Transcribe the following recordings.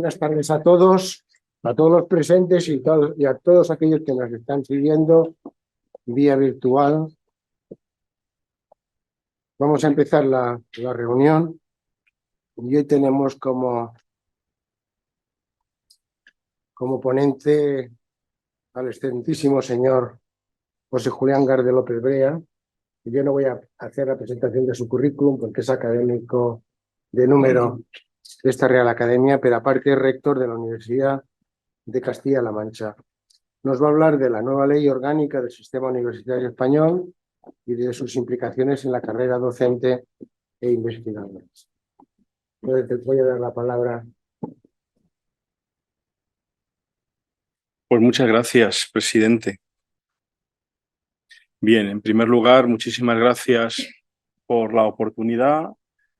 Buenas tardes a todos los presentes y a todos aquellos que nos están siguiendo vía virtual. Vamos a empezar la reunión y hoy tenemos como ponente al excelentísimo señor José Julián Garde López Brea. Yo no voy a hacer la presentación de su currículum porque es académico de número de esta Real Academia, pero aparte es rector de la Universidad de Castilla-La Mancha. Nos va a hablar de la nueva ley orgánica del sistema universitario español y de sus implicaciones en la carrera docente e investigadora. Entonces, te voy a dar la palabra. Pues muchas gracias, presidente. Bien, en primer lugar, muchísimas gracias por la oportunidad.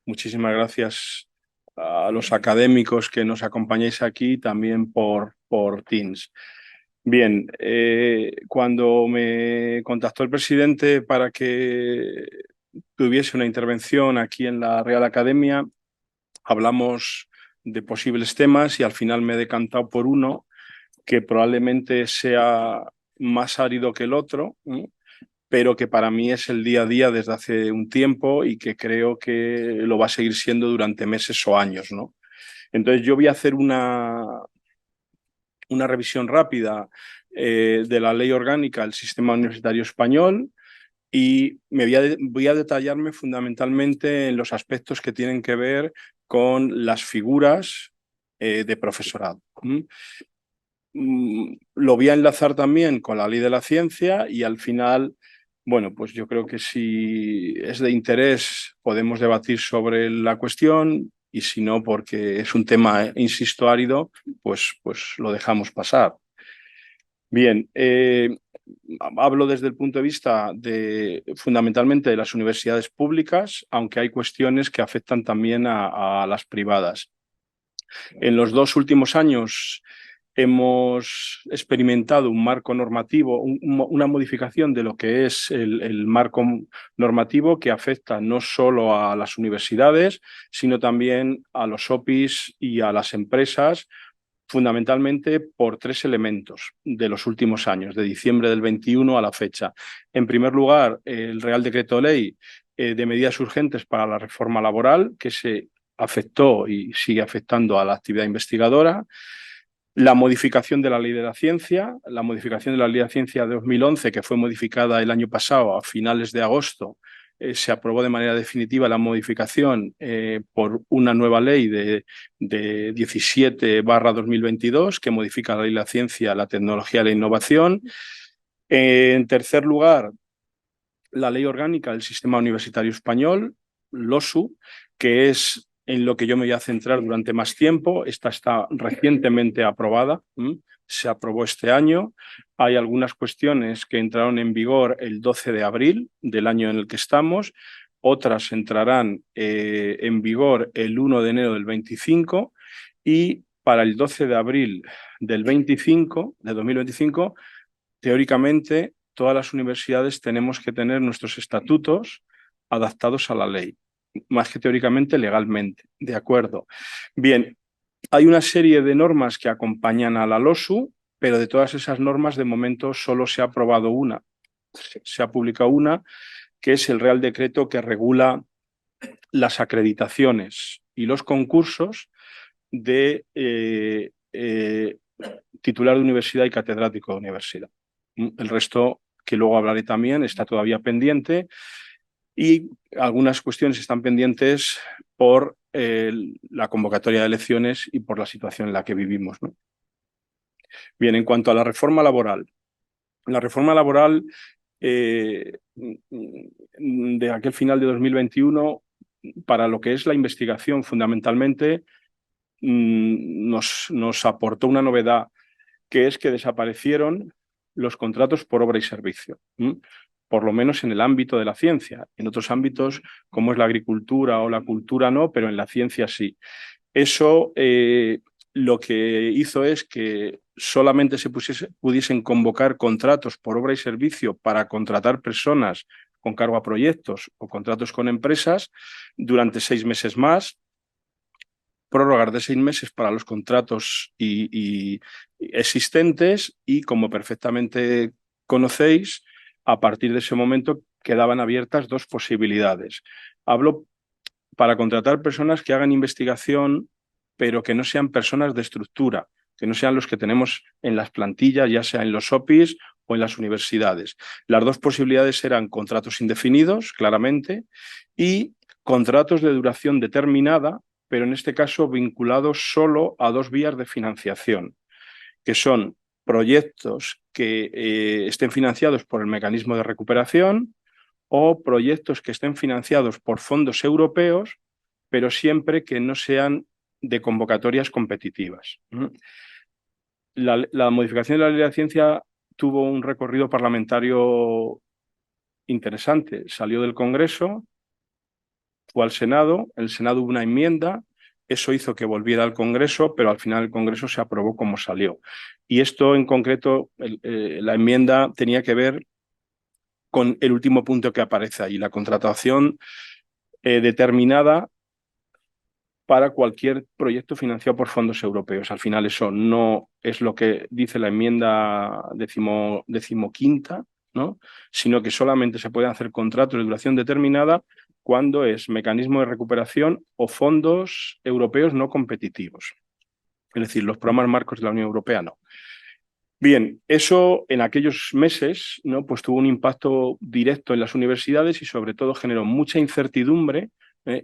Muchísimas gracias a los académicos que nos acompañáis aquí, también por Teams. Bien, cuando me contactó el presidente para que tuviese una intervención aquí en la Real Academia, hablamos de posibles temas y al final me he decantado por uno que probablemente sea más árido que el otro, pero que para mí es el día a día desde hace un tiempo y que creo que lo va a seguir siendo durante meses o años, ¿no? Entonces yo voy a hacer una revisión rápida de la ley orgánica del sistema universitario español y voy a detallarme fundamentalmente en los aspectos que tienen que ver con las figuras de profesorado. Lo voy a enlazar también con la ley de la ciencia y al final, bueno, pues yo creo que si es de interés podemos debatir sobre la cuestión y si no, porque es un tema, insisto, árido, pues lo dejamos pasar. Bien, hablo desde el punto de vista fundamentalmente de las universidades públicas, aunque hay cuestiones que afectan también a las privadas. En los 2 últimos años hemos experimentado un marco normativo, una modificación de lo que es el marco normativo que afecta no solo a las universidades, sino también a los OPIs y a las empresas, fundamentalmente por 3 elementos de los últimos años, de diciembre del 21 a la fecha. En primer lugar, el Real Decreto Ley de medidas urgentes para la reforma laboral, que se afectó y sigue afectando a la actividad investigadora. La modificación de la Ley de la Ciencia, la modificación de la Ley de la Ciencia de 2011, que fue modificada el año pasado, a finales de agosto, se aprobó de manera definitiva la modificación por una nueva ley de 17/2022, que modifica la Ley de la Ciencia, la Tecnología y la Innovación. En tercer lugar, la Ley Orgánica del Sistema Universitario Español, LOSU, que es en lo que yo me voy a centrar durante más tiempo. Esta está recientemente aprobada, se aprobó este año. Hay algunas cuestiones que entraron en vigor el 12 de abril del año en el que estamos, otras entrarán en vigor el 1 de enero del 25 y para el 12 de abril del 2025, teóricamente, todas las universidades tenemos que tener nuestros estatutos adaptados a la ley, más que teóricamente, legalmente, ¿de acuerdo? Bien, hay una serie de normas que acompañan a la LOSU, pero de todas esas normas, de momento, solo se ha aprobado una, se ha publicado una, que es el Real Decreto que regula las acreditaciones y los concursos de titular de universidad y catedrático de universidad. El resto, que luego hablaré también, está todavía pendiente y algunas cuestiones están pendientes por la convocatoria de elecciones y por la situación en la que vivimos, ¿no? Bien, en cuanto a la reforma laboral de aquel final de 2021, para lo que es la investigación fundamentalmente, nos aportó una novedad, que es que desaparecieron los contratos por obra y servicio, por lo menos en el ámbito de la ciencia. En otros ámbitos, como es la agricultura o la cultura, no, pero en la ciencia sí. Eso lo que hizo es que solamente se pudiesen convocar contratos por obra y servicio para contratar personas con cargo a proyectos o contratos con empresas durante 6 meses más. prórrogas de 6 meses para los contratos existentes y, como perfectamente conocéis, a partir de ese momento quedaban abiertas 2 posibilidades. Hablo para contratar personas que hagan investigación, pero que no sean personas de estructura, que no sean los que tenemos en las plantillas, ya sea en los OPIs o en las universidades. Las 2 posibilidades eran contratos indefinidos, claramente, y contratos de duración determinada, pero en este caso vinculados solo a 2 vías de financiación, que son proyectos que estén financiados por el mecanismo de recuperación o proyectos que estén financiados por fondos europeos, pero siempre que no sean de convocatorias competitivas. La modificación de la Ley de la Ciencia tuvo un recorrido parlamentario interesante. Salió del Congreso, fue al Senado, el Senado hubo una enmienda, eso hizo que volviera al Congreso, pero al final el Congreso se aprobó como salió. Y esto en concreto, la enmienda tenía que ver con el último punto que aparece ahí, la contratación determinada para cualquier proyecto financiado por fondos europeos. Al final eso no es lo que dice la enmienda decimoquinta, ¿no? Sino que solamente se pueden hacer contratos de duración determinada cuando es mecanismo de recuperación o fondos europeos no competitivos. Es decir, los programas marcos de la Unión Europea no. Bien, eso en aquellos meses, ¿no? Pues tuvo un impacto directo en las universidades y sobre todo generó mucha incertidumbre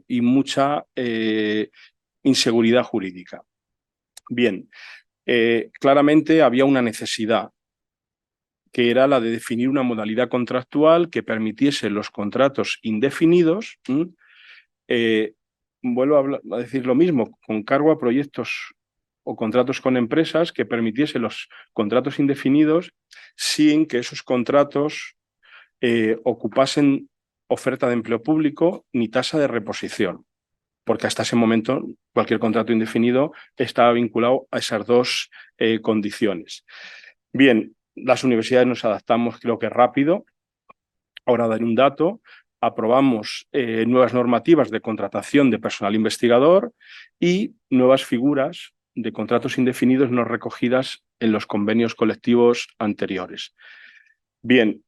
y mucha inseguridad jurídica. Bien, claramente había una necesidad, que era la de definir una modalidad contractual que permitiese los contratos indefinidos. Vuelvo a decir lo mismo, con cargo a proyectos o contratos con empresas que permitiese los contratos indefinidos sin que esos contratos ocupasen oferta de empleo público ni tasa de reposición, porque hasta ese momento cualquier contrato indefinido estaba vinculado a esas 2 condiciones. Bien, las universidades nos adaptamos, creo que rápido. Ahora daré un dato. Aprobamos nuevas normativas de contratación de personal investigador y nuevas figuras de contratos indefinidos no recogidas en los convenios colectivos anteriores. Bien,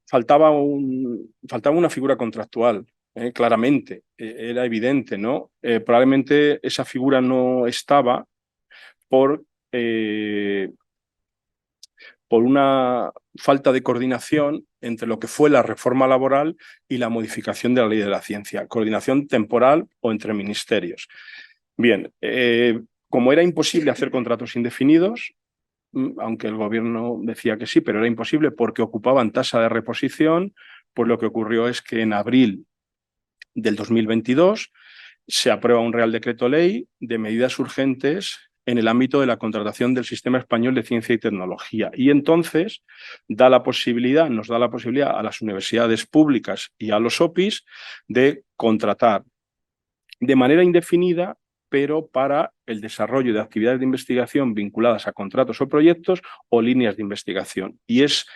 faltaba una figura contractual, claramente, era evidente, ¿no? Probablemente esa figura no estaba por una falta de coordinación entre lo que fue la reforma laboral y la modificación de la Ley de la Ciencia, coordinación temporal o entre ministerios. Bien, como era imposible hacer contratos indefinidos, aunque el gobierno decía que sí, pero era imposible porque ocupaban tasa de reposición, pues lo que ocurrió es que en abril del 2022 se aprueba un Real Decreto Ley de medidas urgentes en el ámbito de la contratación del Sistema Español de Ciencia y Tecnología. Y entonces nos da la posibilidad a las universidades públicas y a los OPIs de contratar de manera indefinida, pero para el desarrollo de actividades de investigación vinculadas a contratos o proyectos o líneas de investigación. Y es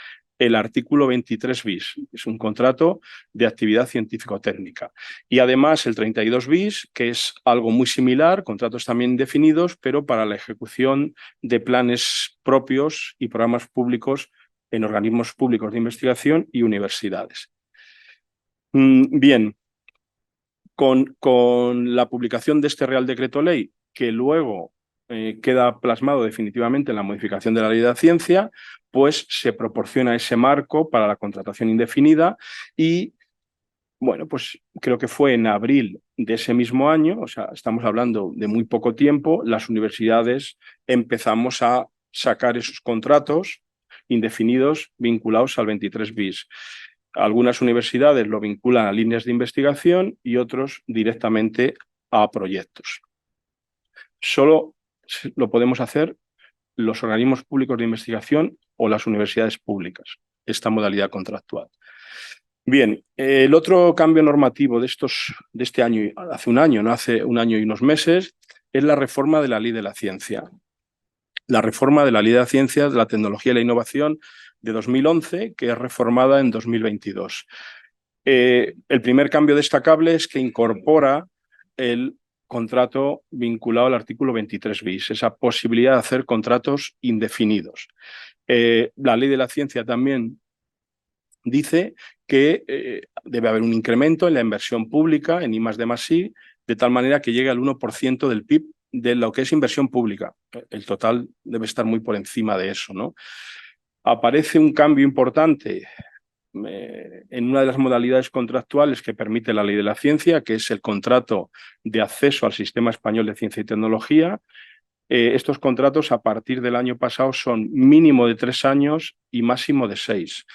el artículo 23 bis, es un contrato de actividad científico-técnica. Y además el 32 bis, que es algo muy similar, contratos también indefinidos, pero para la ejecución de planes propios y programas públicos en organismos públicos de investigación y universidades. Bien, con la publicación de este Real Decreto Ley, que luego queda plasmado definitivamente en la modificación de la Ley de la Ciencia, pues se proporciona ese marco para la contratación indefinida y, bueno, pues creo que fue en abril de ese mismo año, o sea, estamos hablando de muy poco tiempo, las universidades empezamos a sacar esos contratos indefinidos vinculados al 23 bis. Algunas universidades lo vinculan a líneas de investigación y otros directamente a proyectos. Solo lo podemos hacer los organismos públicos de investigación o las universidades públicas, esta modalidad contractual. Bien, el otro cambio normativo de este año, hace un año y unos meses, es la reforma de la Ley de la Ciencia. La reforma de la Ley de la Ciencia, de la Tecnología y la Innovación de 2011, que es reformada en 2022. El primer cambio destacable es que incorpora el contrato vinculado al artículo 23 bis, esa posibilidad de hacer contratos indefinidos. La ley de la ciencia también dice que debe haber un incremento en la inversión pública, en I+D+I, de tal manera que llegue al 1% del PIB de lo que es inversión pública. El total debe estar muy por encima de eso, ¿no? Aparece un cambio importante en una de las modalidades contractuales que permite la ley de la ciencia, que es el contrato de acceso al Sistema Español de Ciencia y Tecnología. Estos contratos a partir del año pasado son mínimo de 3 años y máximo de 6.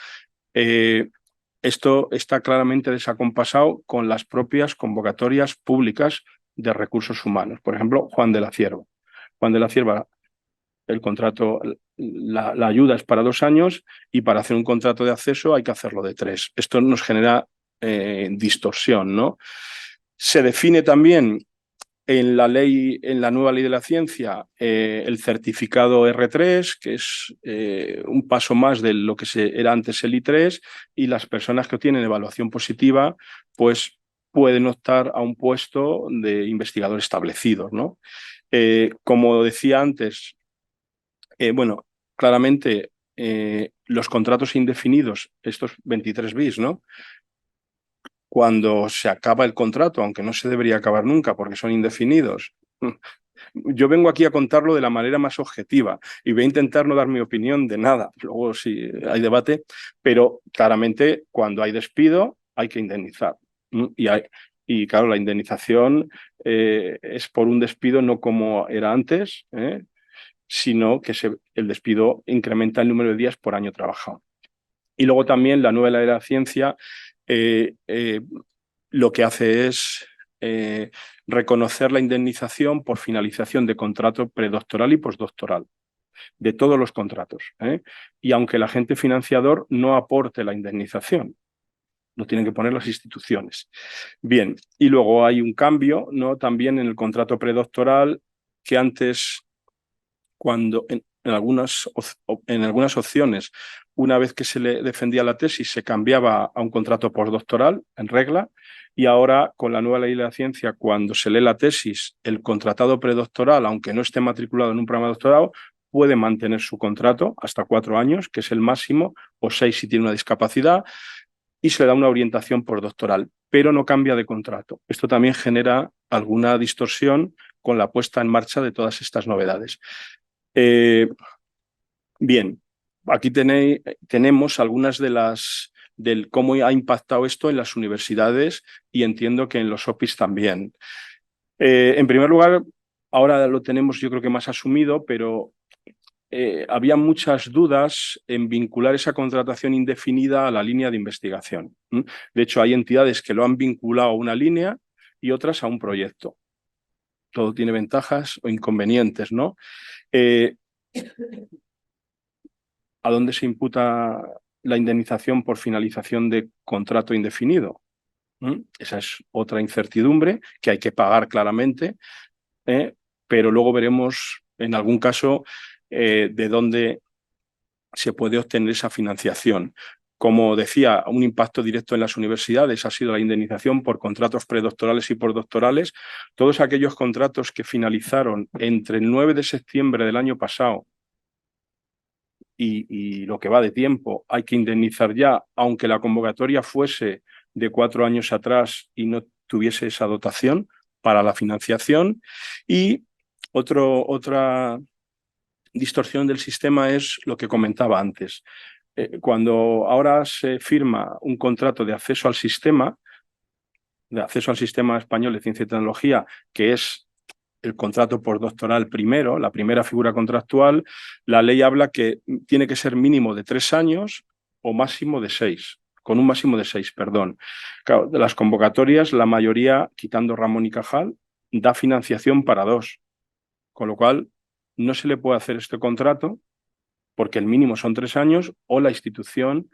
Esto está claramente desacompasado con las propias convocatorias públicas de recursos humanos. Por ejemplo, Juan de la Cierva. Juan de la Cierva, el contrato, la ayuda es para 2 años y para hacer un contrato de acceso hay que hacerlo de 3. Esto nos genera distorsión, ¿no? Se define también en la ley, en la nueva ley de la ciencia, el certificado R3, que es un paso más de lo que era antes el I3, y las personas que obtienen evaluación positiva, pues pueden optar a un puesto de investigador establecido, ¿no? Como decía antes, bueno, claramente los contratos indefinidos, estos 23 bis, ¿no? Cuando se acaba el contrato, aunque no se debería acabar nunca porque son indefinidos. Yo vengo aquí a contarlo de la manera más objetiva y voy a intentar no dar mi opinión de nada. Luego si hay debate, pero claramente cuando hay despido hay que indemnizar. Y claro, la indemnización es por un despido no como era antes, sino que el despido incrementa el número de días por año trabajado. Y luego también la nueva ley de la ciencia lo que hace es reconocer la indemnización por finalización de contrato predoctoral y postdoctoral, de todos los contratos. Y aunque el agente financiador no aporte la indemnización, lo tienen que poner las instituciones. Bien, y luego hay un cambio, ¿no? También en el contrato predoctoral, que antes, cuando en algunas opciones, una vez que se le defendía la tesis, se cambiaba a un contrato postdoctoral en regla, y ahora, con la nueva ley de la ciencia, cuando se lee la tesis, el contratado predoctoral, aunque no esté matriculado en un programa de doctorado, puede mantener su contrato hasta 4 años, que es el máximo, o 6 si tiene una discapacidad, y se le da una orientación postdoctoral, pero no cambia de contrato. Esto también genera alguna distorsión con la puesta en marcha de todas estas novedades. Bien, aquí tenemos algunas del cómo ha impactado esto en las universidades y entiendo que en los OPIs también. En primer lugar, ahora lo tenemos yo creo que más asumido, pero había muchas dudas en vincular esa contratación indefinida a la línea de investigación. De hecho, hay entidades que lo han vinculado a una línea y otras a un proyecto. Todo tiene ventajas o inconvenientes, ¿no? ¿A dónde se imputa la indemnización por finalización de contrato indefinido? Esa es otra incertidumbre que hay que pagar claramente, pero luego veremos en algún caso de dónde se puede obtener esa financiación. Como decía, un impacto directo en las universidades ha sido la indemnización por contratos predoctorales y postdoctorales. Todos aquellos contratos que finalizaron entre el 9 de septiembre del año pasado y lo que va de tiempo, hay que indemnizar ya, aunque la convocatoria fuese de 4 años atrás y no tuviese esa dotación para la financiación. Y otra distorsión del sistema es lo que comentaba antes. Cuando ahora se firma un contrato de acceso al sistema español de ciencia y tecnología, que es el contrato postdoctoral primero, la primera figura contractual, la ley habla que tiene que ser mínimo de 3 años o máximo de 6, con un máximo de 6, perdón. Claro, de las convocatorias, la mayoría, quitando Ramón y Cajal, da financiación para 2, con lo cual no se le puede hacer este contrato porque el mínimo son 3 años o la institución,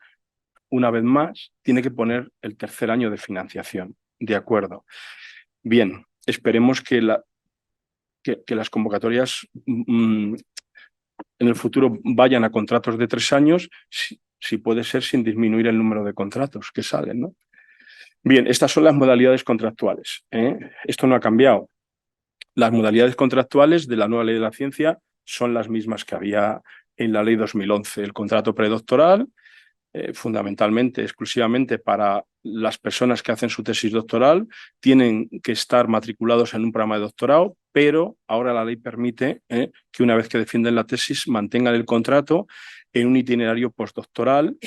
una vez más, tiene que poner el tercer año de financiación. De acuerdo. Bien, esperemos que las convocatorias en el futuro vayan a contratos de 3 años, si puede ser sin disminuir el número de contratos que salen, ¿no? Bien, estas son las modalidades contractuales. Esto no ha cambiado. Las modalidades contractuales de la nueva ley de la ciencia son las mismas que había en la ley 2011. El contrato predoctoral, fundamentalmente, exclusivamente para las personas que hacen su tesis doctoral, tienen que estar matriculados en un programa de doctorado, pero ahora la ley permite que una vez que defienden la tesis mantengan el contrato en un itinerario postdoctoral.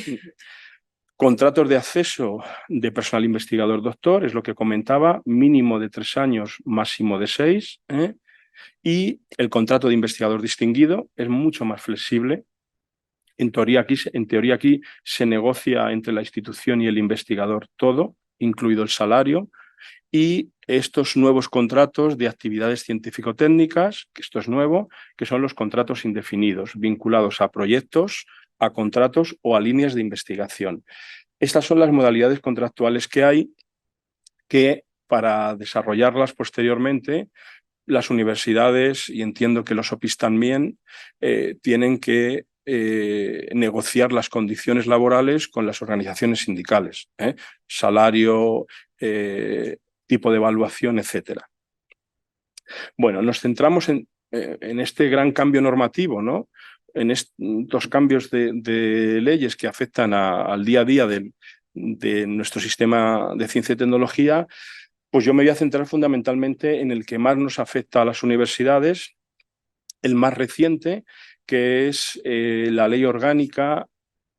Contratos de acceso de personal investigador doctor, es lo que comentaba, mínimo de 3 años, máximo de 6, y el contrato de investigador distinguido es mucho más flexible. En teoría aquí se negocia entre la institución y el investigador todo, incluido el salario, y estos nuevos contratos de actividades científico-técnicas, que esto es nuevo, que son los contratos indefinidos, vinculados a proyectos, a contratos o a líneas de investigación. Estas son las modalidades contractuales que hay, que para desarrollarlas posteriormente las universidades, y entiendo que los OPIs también, tienen que negociar las condiciones laborales con las organizaciones sindicales, salario, tipo de evaluación, etcétera. Bueno, nos centramos en este gran cambio normativo, ¿no? En estos cambios de leyes que afectan al día a día de nuestro sistema de ciencia y tecnología. Pues yo me voy a centrar fundamentalmente en el que más nos afecta a las universidades, el más reciente, que es la Ley Orgánica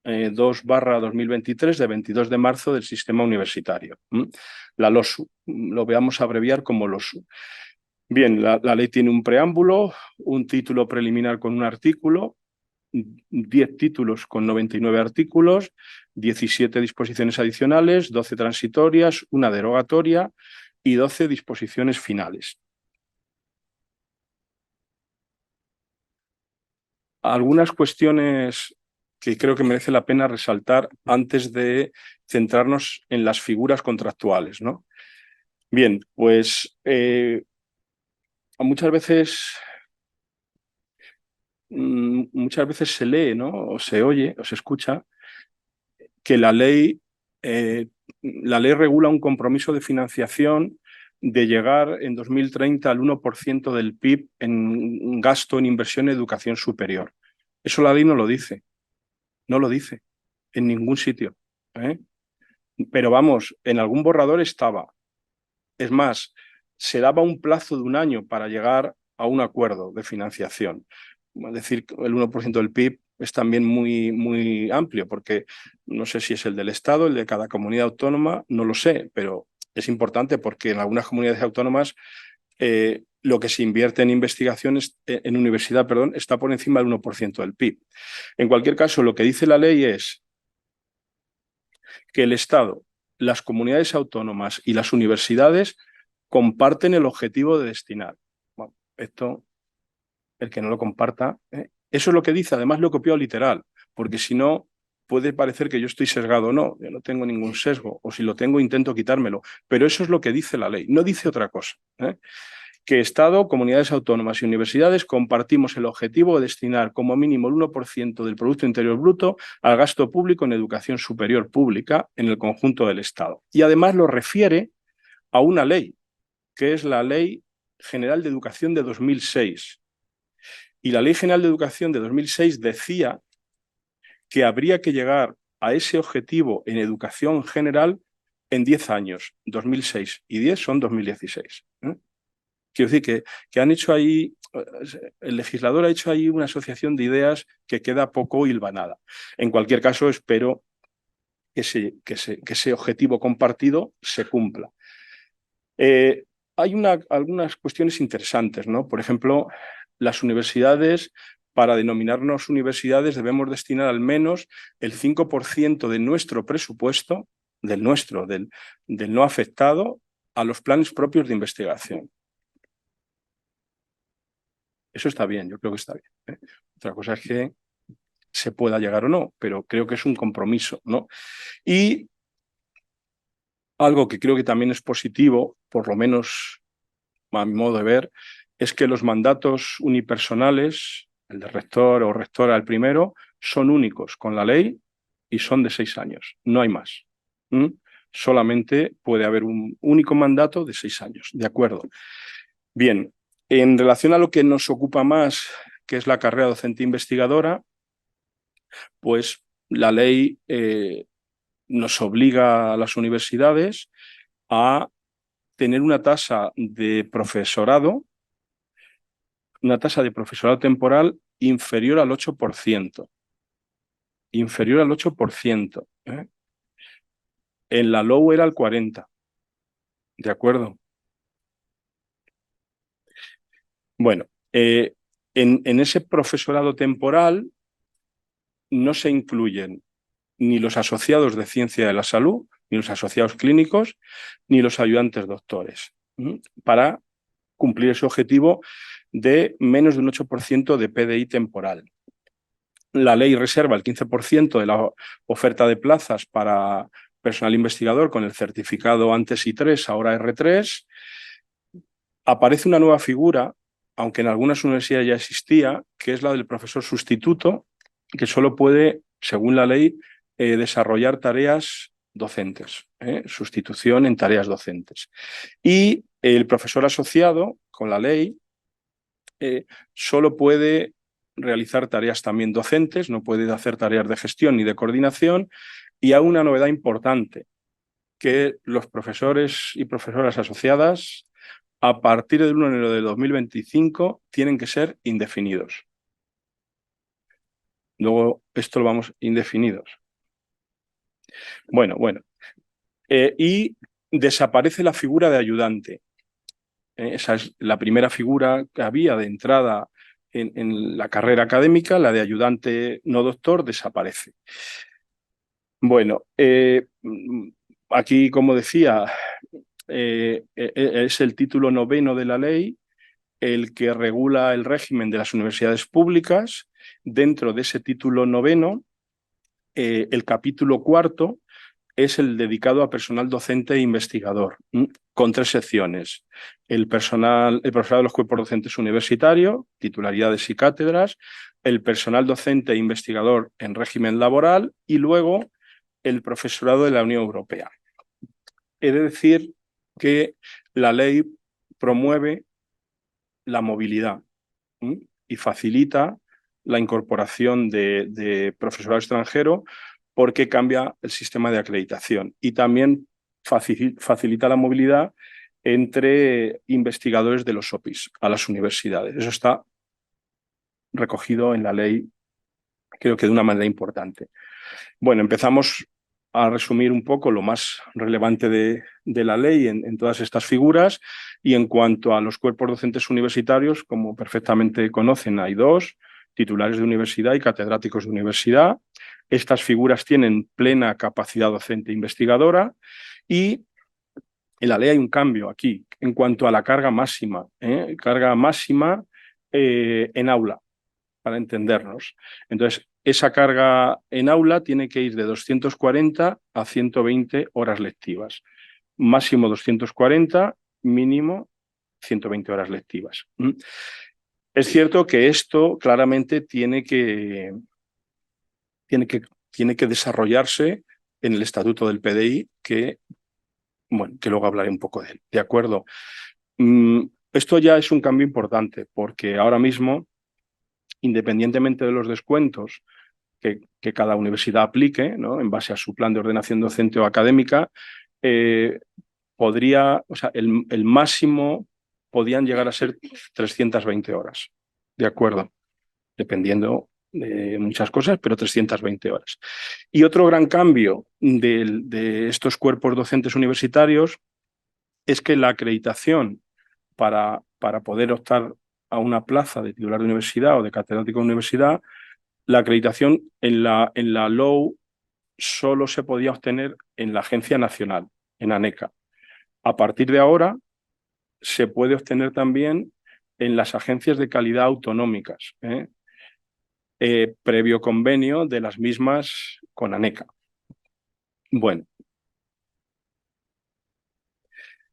2/2023 de 22 de marzo del sistema universitario. La LOSU, lo veamos abreviar como LOSU. Bien, la ley tiene un preámbulo, un título preliminar con un artículo, 10 títulos con 99 artículos, 17 disposiciones adicionales, 12 transitorias, una derogatoria y 12 disposiciones finales. Algunas cuestiones que creo que merece la pena resaltar antes de centrarnos en las figuras contractuales, ¿no? Bien, pues muchas veces se lee, ¿no? O se oye, o se escucha que la ley regula un compromiso de financiación de llegar en 2030 al 1% del PIB en gasto en inversión en educación superior. Eso la ley no lo dice, no lo dice en ningún sitio. Pero vamos, en algún borrador estaba. Es más, se daba un plazo de 1 año para llegar a un acuerdo de financiación. Es decir, el 1% del PIB es también muy, muy amplio, porque no sé si es el del Estado, el de cada comunidad autónoma, no lo sé, pero es importante porque en algunas comunidades autónomas lo que se invierte en investigación, en universidad, está por encima del 1% del PIB. En cualquier caso, lo que dice la ley es que el Estado, las comunidades autónomas y las universidades comparten el objetivo de destinar. Bueno, esto, el que no lo comparta, eso es lo que dice, además lo copió literal, porque si no puede parecer que yo estoy sesgado. No, yo no tengo ningún sesgo, o si lo tengo intento quitármelo, pero eso es lo que dice la ley, no dice otra cosa. Que Estado, comunidades autónomas y universidades compartimos el objetivo de destinar como mínimo el 1% del Producto Interior Bruto al gasto público en educación superior pública en el conjunto del Estado. Y además lo refiere a una ley, que es la Ley General de Educación de 2006. Y la Ley General de Educación de 2006 decía que habría que llegar a ese objetivo en educación general en 10 años. 2006 y 10 son 2016. Quiero decir que han hecho ahí, el legislador ha hecho ahí una asociación de ideas que queda poco hilvanada. En cualquier caso, espero que ese objetivo compartido se cumpla. Hay algunas cuestiones interesantes, ¿no? Por ejemplo, las universidades, para denominarnos universidades, debemos destinar al menos el 5% de nuestro presupuesto, del no afectado, a los planes propios de investigación. Eso está bien, yo creo que está bien. Otra cosa es que se pueda llegar o no, pero creo que es un compromiso, ¿no? Y algo que creo que también es positivo, por lo menos a mi modo de ver, es que los mandatos unipersonales, el de rector o rectora el primero, son únicos con la ley y son de 6 años, no hay más. Solamente puede haber un único mandato de 6 años, ¿de acuerdo? Bien, En relación a lo que nos ocupa más, que es la carrera docente investigadora, pues la ley nos obliga a las universidades a tener una tasa de profesorado temporal inferior al 8%. Inferior al 8%. En la LOU era el 40%. ¿De acuerdo? Bueno, en ese profesorado temporal no se incluyen ni los asociados de ciencia de la salud, ni los asociados clínicos, ni los ayudantes doctores, para cumplir ese objetivo de menos de un 8% de PDI temporal. La ley reserva el 15% de la oferta de plazas para personal investigador con el certificado antes I3, ahora R3. Aparece una nueva figura, aunque en algunas universidades ya existía, que es la del profesor sustituto, que solo puede, según la ley, desarrollar tareas docentes, sustitución en tareas docentes. Y el profesor asociado, con la ley, solo puede realizar tareas también docentes, no puede hacer tareas de gestión ni de coordinación. Y hay una novedad importante, que los profesores y profesoras asociadas, a partir del 1 de enero de 2025, tienen que ser indefinidos. Luego, esto lo vamos indefinidos. Bueno. Y desaparece la figura de ayudante. Esa es la primera figura que había de entrada en la carrera académica, la de ayudante no doctor, desaparece. Bueno, aquí, como decía, es el título 9º de la ley el que regula el régimen de las universidades públicas. Dentro de ese título 9º, el capítulo 4º es el dedicado a personal docente e investigador, con 3 secciones. El profesorado de los cuerpos docentes universitarios, titularidades y cátedras, el personal docente e investigador en régimen laboral y luego el profesorado de la Unión Europea. He de decir que la ley promueve la movilidad y facilita la incorporación de profesorado extranjero, porque cambia el sistema de acreditación y también facilita la movilidad entre investigadores de los OPIs a las universidades. Eso está recogido en la ley, creo que de una manera importante. Bueno, empezamos a resumir un poco lo más relevante de la ley en todas estas figuras. Y en cuanto a los cuerpos docentes universitarios, como perfectamente conocen, hay 2, titulares de universidad y catedráticos de universidad. Estas figuras tienen plena capacidad docente e investigadora, y en la ley hay un cambio aquí en cuanto a la carga máxima, en aula, para entendernos. Entonces, esa carga en aula tiene que ir de 240 a 120 horas lectivas. Máximo 240, mínimo 120 horas lectivas. Es cierto que esto claramente tiene que desarrollarse en el estatuto del PDI, que luego hablaré un poco de él. ¿De acuerdo? Esto ya es un cambio importante, porque ahora mismo, independientemente de los descuentos que cada universidad aplique, ¿no?, en base a su plan de ordenación docente o académica, el máximo podían llegar a ser 320 horas. ¿De acuerdo? Dependiendo de muchas cosas, pero 320 horas. Y otro gran cambio de estos cuerpos docentes universitarios es que la acreditación para poder optar a una plaza de titular de universidad o de catedrático de universidad, la acreditación en la LOU solo se podía obtener en la Agencia Nacional, en ANECA. A partir de ahora se puede obtener también en las agencias de calidad autonómicas, previo convenio de las mismas con ANECA. Bueno.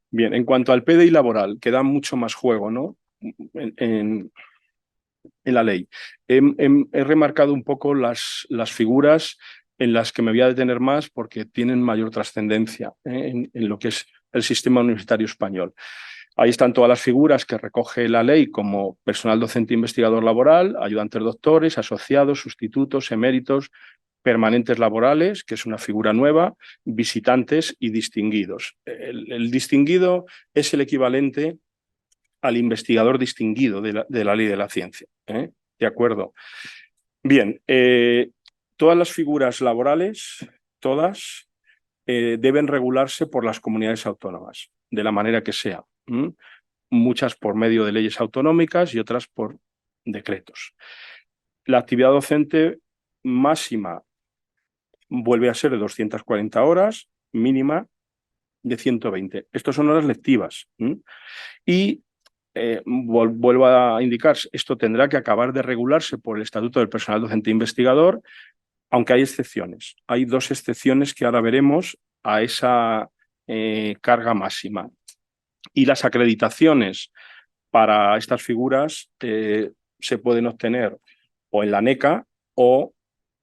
Bien, en cuanto al PDI laboral, que da mucho más juego, ¿no?, en la ley. He remarcado un poco las figuras en las que me voy a detener más, porque tienen mayor trascendencia en lo que es el sistema universitario español. Ahí están todas las figuras que recoge la ley, como personal docente investigador laboral, ayudantes doctores, asociados, sustitutos, eméritos, permanentes laborales, que es una figura nueva, visitantes y distinguidos. El distinguido es el equivalente al investigador distinguido de la ley de la ciencia. ¿De acuerdo? Bien, todas las figuras laborales, todas, deben regularse por las comunidades autónomas, de la manera que sea. Muchas por medio de leyes autonómicas y otras por decretos. La actividad docente máxima vuelve a ser de 240 horas, mínima de 120. Estas son horas lectivas. Y vuelvo a indicar, esto tendrá que acabar de regularse por el Estatuto del Personal Docente Investigador, aunque hay excepciones. Hay 2 excepciones que ahora veremos a esa carga máxima. Y las acreditaciones para estas figuras se pueden obtener o en la NECA o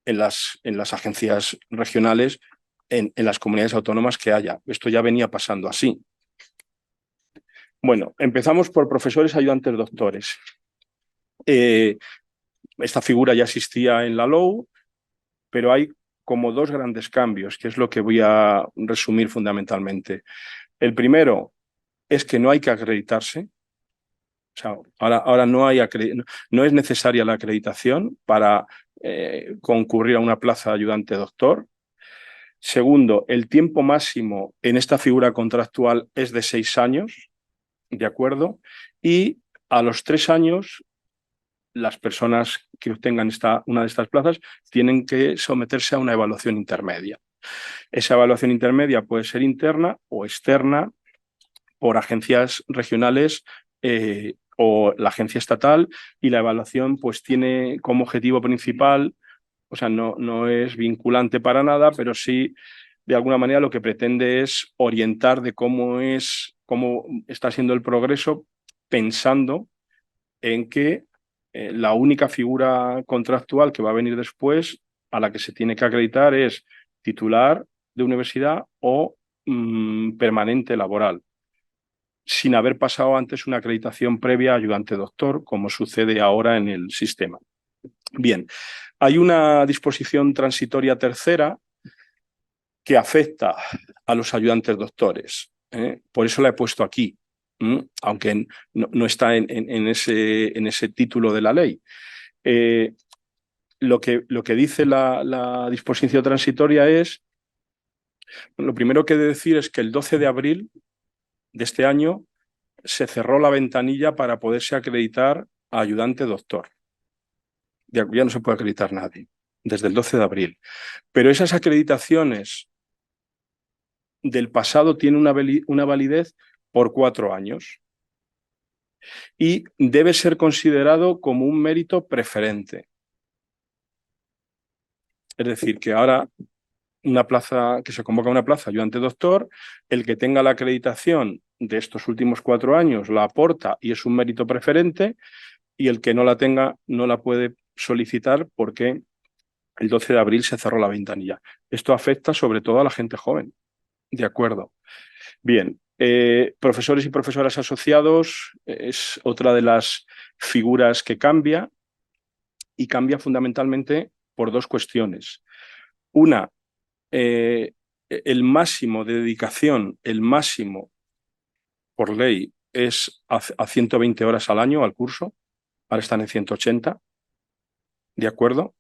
en las agencias regionales, en las comunidades autónomas que haya. Esto ya venía pasando así. Bueno, empezamos por profesores ayudantes doctores. Esta figura ya existía en la LOU, pero hay como 2 grandes cambios, que es lo que voy a resumir fundamentalmente. El primero es que no hay que acreditarse. O sea, ahora no es necesaria la acreditación para concurrir a una plaza de ayudante doctor. Segundo, el tiempo máximo en esta figura contractual es de 6 años, ¿de acuerdo? Y a los 3 años, las personas que obtengan una de estas plazas tienen que someterse a una evaluación intermedia. Esa evaluación intermedia puede ser interna o externa por agencias regionales o la agencia estatal, y la evaluación pues tiene como objetivo principal, o sea, no es vinculante para nada, pero sí de alguna manera lo que pretende es orientar de cómo está siendo el progreso, pensando en que la única figura contractual que va a venir después a la que se tiene que acreditar es titular de universidad o permanente laboral, sin haber pasado antes una acreditación previa a ayudante doctor, como sucede ahora en el sistema. Bien, hay una disposición transitoria tercera que afecta a los ayudantes doctores. Por eso la he puesto aquí, aunque no está en ese título de la ley. Lo que dice la disposición transitoria es, lo primero que he de decir es que el 12 de abril de este año se cerró la ventanilla para poderse acreditar a ayudante doctor. Ya no se puede acreditar nadie, desde el 12 de abril. Pero esas acreditaciones del pasado tienen una validez por 4 años y debe ser considerado como un mérito preferente. Es decir, que ahora que se convoca una plaza ayudante doctor, el que tenga la acreditación de estos últimos 4 años la aporta y es un mérito preferente, y el que no la tenga no la puede solicitar porque el 12 de abril se cerró la ventanilla. Esto afecta sobre todo a la gente joven. De acuerdo. Bien, profesores y profesoras asociados es otra de las figuras que cambia, y cambia fundamentalmente por 2 cuestiones. Una, el máximo de dedicación, el máximo por ley es a 120 horas al año al curso, ahora están en 180, ¿de acuerdo?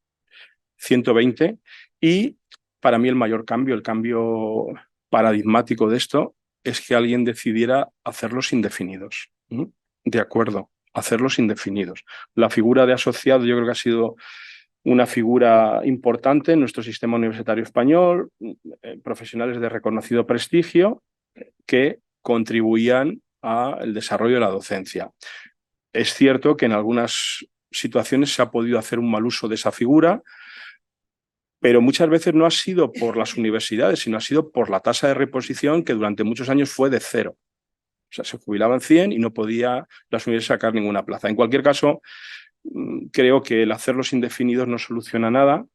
120, y para mí el mayor cambio, el cambio paradigmático de esto, es que alguien decidiera hacerlos indefinidos. De acuerdo, hacerlos indefinidos. La figura de asociado yo creo que ha sido una figura importante en nuestro sistema universitario español, profesionales de reconocido prestigio que contribuían al desarrollo de la docencia. Es cierto que en algunas situaciones se ha podido hacer un mal uso de esa figura, pero muchas veces no ha sido por las universidades, sino ha sido por la tasa de reposición, que durante muchos años fue de 0. O sea, se jubilaban 100 y no podía las universidades sacar ninguna plaza. En cualquier caso, creo que el hacerlos indefinidos no soluciona nada,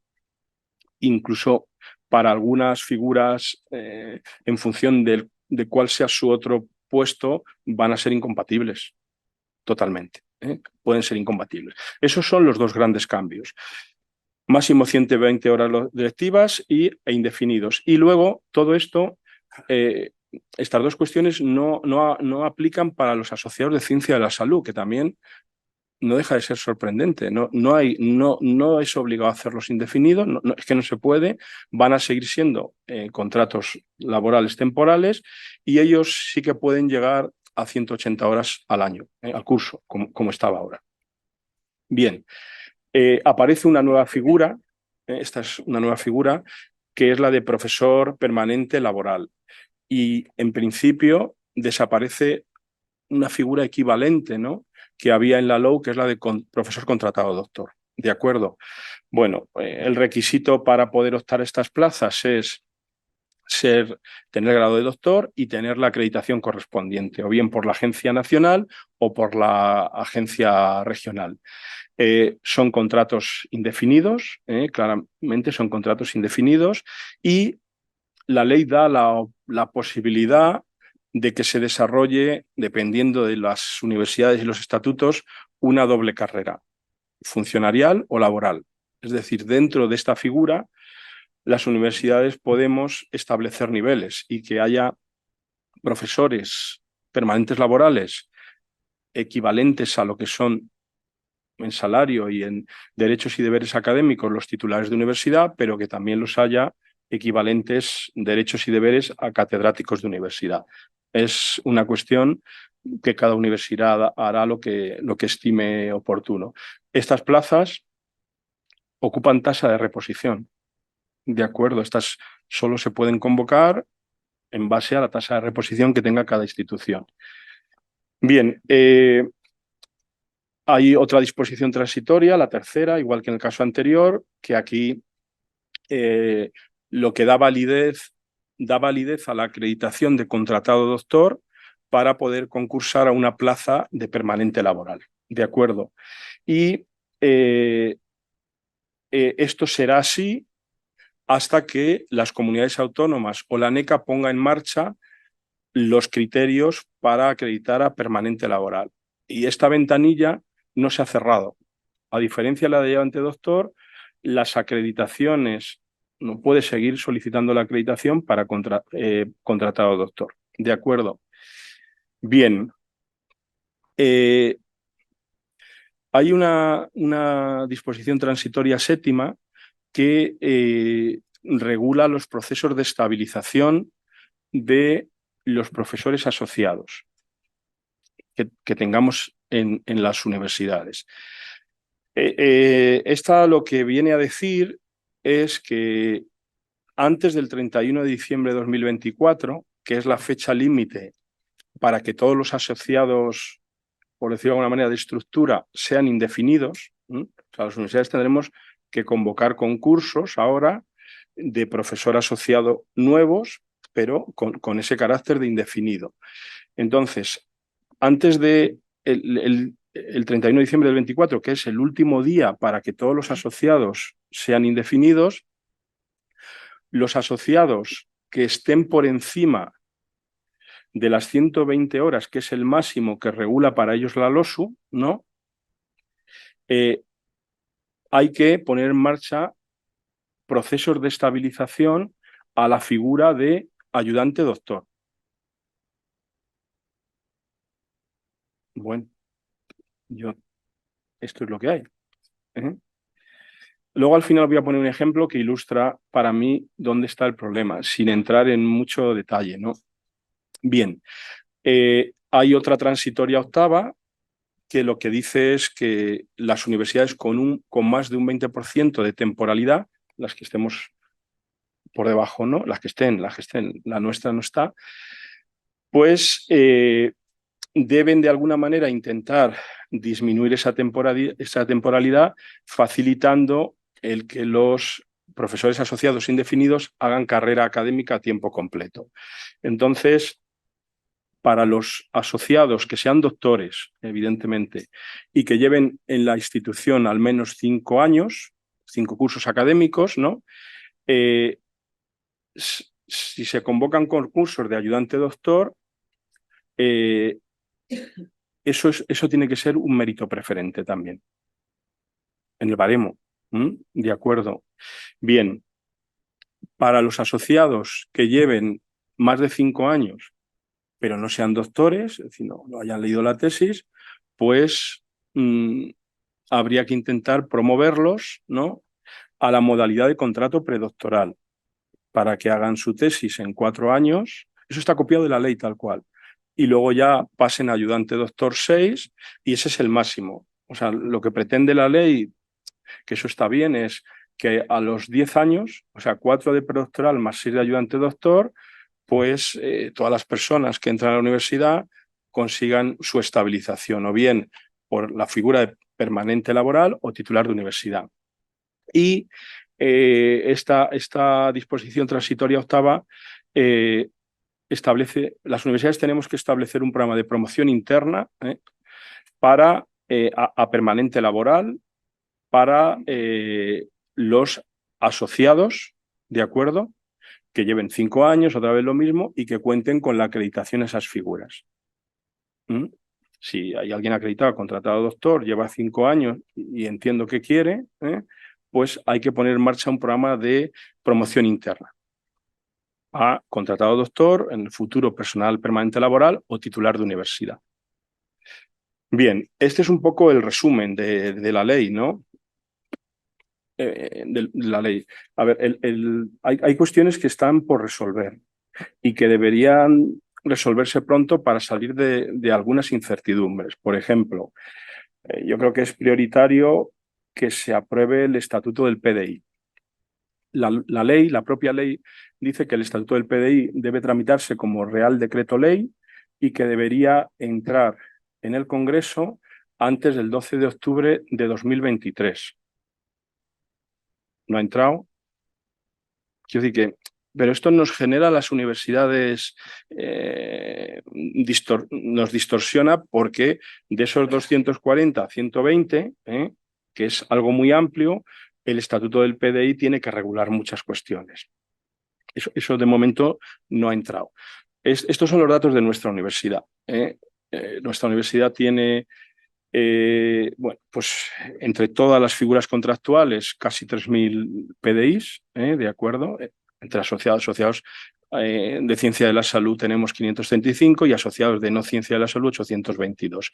incluso para algunas figuras, en función de cuál sea su otro puesto van a ser incompatibles totalmente. Pueden ser incompatibles. Esos son los dos grandes cambios. Máximo 120 horas directivas e indefinidos. Y luego todo esto, estas dos cuestiones no aplican para los asociados de ciencia de la salud, que también no deja de ser sorprendente. No es obligado a hacerlos indefinidos, es que no se puede. Van a seguir siendo contratos laborales temporales y ellos sí que pueden llegar a 180 horas al año, al curso, como estaba ahora. Bien, aparece una nueva figura, esta es una nueva figura, que es la de profesor permanente laboral. Y en principio desaparece una figura equivalente, ¿no?, que había en la LOU, que es la de profesor contratado doctor. ¿De acuerdo? Bueno, el requisito para poder optar a estas plazas es tener el grado de doctor y tener la acreditación correspondiente, o bien por la agencia nacional o por la agencia regional. Son contratos indefinidos, claramente son contratos indefinidos, y la ley da la posibilidad de que se desarrolle, dependiendo de las universidades y los estatutos, una doble carrera, funcionarial o laboral. Es decir, dentro de esta figura, las universidades podemos establecer niveles y que haya profesores permanentes laborales equivalentes a lo que son en salario y en derechos y deberes académicos los titulares de universidad, pero que también los haya equivalentes derechos y deberes a catedráticos de universidad. Es una cuestión que cada universidad hará lo que estime oportuno. Estas plazas ocupan tasa de reposición. De acuerdo, estas solo se pueden convocar en base a la tasa de reposición que tenga cada institución. Bien, hay otra disposición transitoria, la tercera, igual que en el caso anterior, que aquí lo que da validez a la acreditación de contratado doctor para poder concursar a una plaza de permanente laboral. ¿De acuerdo? Y esto será así hasta que las comunidades autónomas o la ANECA ponga en marcha los criterios para acreditar a permanente laboral. Y esta ventanilla no se ha cerrado. A diferencia de la de ayudante doctor, las acreditaciones no puede seguir solicitando la acreditación para contratado doctor. ¿De acuerdo? Bien. Hay una disposición transitoria séptima que regula los procesos de estabilización de los profesores asociados que tengamos en las universidades. Esta lo que viene a decir es que antes del 31 de diciembre de 2024, que es la fecha límite para que todos los asociados, por decirlo de alguna manera, de estructura sean indefinidos, o sea, las universidades tendremos que convocar concursos ahora de profesor asociado nuevos, pero con ese carácter de indefinido. Entonces, antes de el 31 de diciembre del 24, que es el último día para que todos los asociados sean indefinidos, los asociados que estén por encima de las 120 horas, que es el máximo que regula para ellos la LOSU, ¿no? Hay que poner en marcha procesos de estabilización a la figura de ayudante doctor. Bueno, esto es lo que hay. Luego al final voy a poner un ejemplo que ilustra para mí dónde está el problema, sin entrar en mucho detalle, ¿no? Bien, hay otra transitoria octava que lo que dice es que las universidades con más de un 20% de temporalidad, las que estemos por debajo, ¿no? Las que estén, la nuestra no está, pues deben de alguna manera intentar disminuir esa temporalidad facilitando el que los profesores asociados indefinidos hagan carrera académica a tiempo completo. Entonces, para los asociados que sean doctores, evidentemente, y que lleven en la institución al menos 5 años, 5 cursos académicos, ¿no? Si se convocan concursos de ayudante doctor, eso tiene que ser un mérito preferente también, en el baremo. De acuerdo. Bien, para los asociados que lleven más de 5 años, pero no sean doctores, es decir, no hayan leído la tesis, pues habría que intentar promoverlos, ¿no?, a la modalidad de contrato predoctoral, para que hagan su tesis en 4 años. Eso está copiado de la ley tal cual. Y luego ya pasen a ayudante doctor 6 y ese es el máximo. O sea, lo que pretende la ley, que eso está bien, es que a los 10 años, o sea, 4 de predoctoral más 6 de ayudante doctor, pues todas las personas que entran a la universidad consigan su estabilización, o bien por la figura de permanente laboral o titular de universidad. Y esta disposición transitoria octava establece, las universidades tenemos que establecer un programa de promoción interna para a permanente laboral para los asociados, ¿de acuerdo?, que lleven 5 años, otra vez lo mismo, y que cuenten con la acreditación a esas figuras. Si hay alguien acreditado, contratado doctor, lleva 5 años y entiendo que quiere, pues hay que poner en marcha un programa de promoción interna a contratado doctor, en el futuro personal permanente laboral o titular de universidad. Bien, este es un poco el resumen de la ley, ¿no? De la ley. A ver, hay cuestiones que están por resolver y que deberían resolverse pronto para salir de algunas incertidumbres. Por ejemplo, yo creo que es prioritario que se apruebe el estatuto del PDI. La propia ley, dice que el estatuto del PDI debe tramitarse como Real Decreto Ley y que debería entrar en el Congreso antes del 12 de octubre de 2023. No ha entrado. Quiero decir que, pero esto nos genera a las universidades, nos distorsiona porque de esos 240 a 120, que es algo muy amplio, el estatuto del PDI tiene que regular muchas cuestiones. Eso de momento no ha entrado. Estos son los datos de nuestra universidad. Nuestra universidad tiene, bueno, pues entre todas las figuras contractuales, casi 3.000 PDIs, ¿de acuerdo? Entre asociados de ciencia de la salud tenemos 535 y asociados de no ciencia de la salud 822.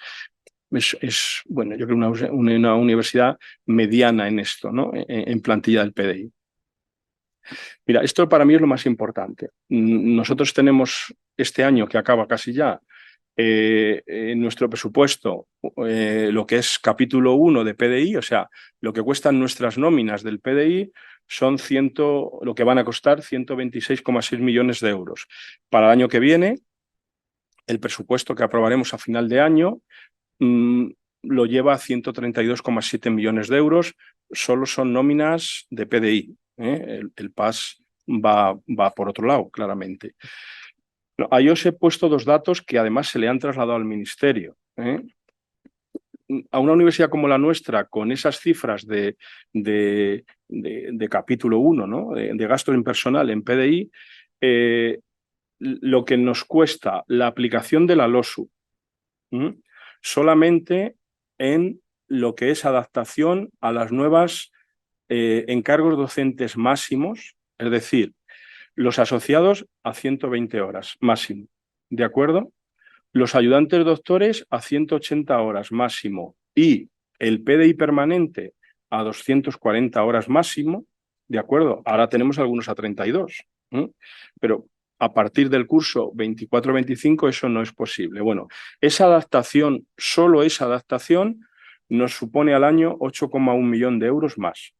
Bueno, yo creo una universidad mediana en esto, ¿no?, en plantilla del PDI. Mira, esto para mí es lo más importante. Nosotros tenemos este año que acaba casi ya, en nuestro presupuesto, lo que es capítulo 1 de PDI, o sea, lo que cuestan nuestras nóminas del PDI son lo que van a costar 126,6 millones de euros. Para el año que viene, el presupuesto que aprobaremos a final de año lo lleva a 132,7 millones de euros. Solo son nóminas de PDI. El PAS va por otro lado, claramente. Ahí os he puesto 2 datos que además se le han trasladado al Ministerio. A una universidad como la nuestra, con esas cifras de capítulo 1, ¿no?, de gasto en personal en PDI, lo que nos cuesta la aplicación de la LOSU, solamente en lo que es adaptación a las nuevas encargos docentes máximos, es decir, los asociados a 120 horas máximo, ¿de acuerdo? Los ayudantes doctores a 180 horas máximo y el PDI permanente a 240 horas máximo, ¿de acuerdo? Ahora tenemos algunos a 32, pero a partir del curso 24-25 eso no es posible. Bueno, esa adaptación, solo esa adaptación, nos supone al año 8,1 millón de euros más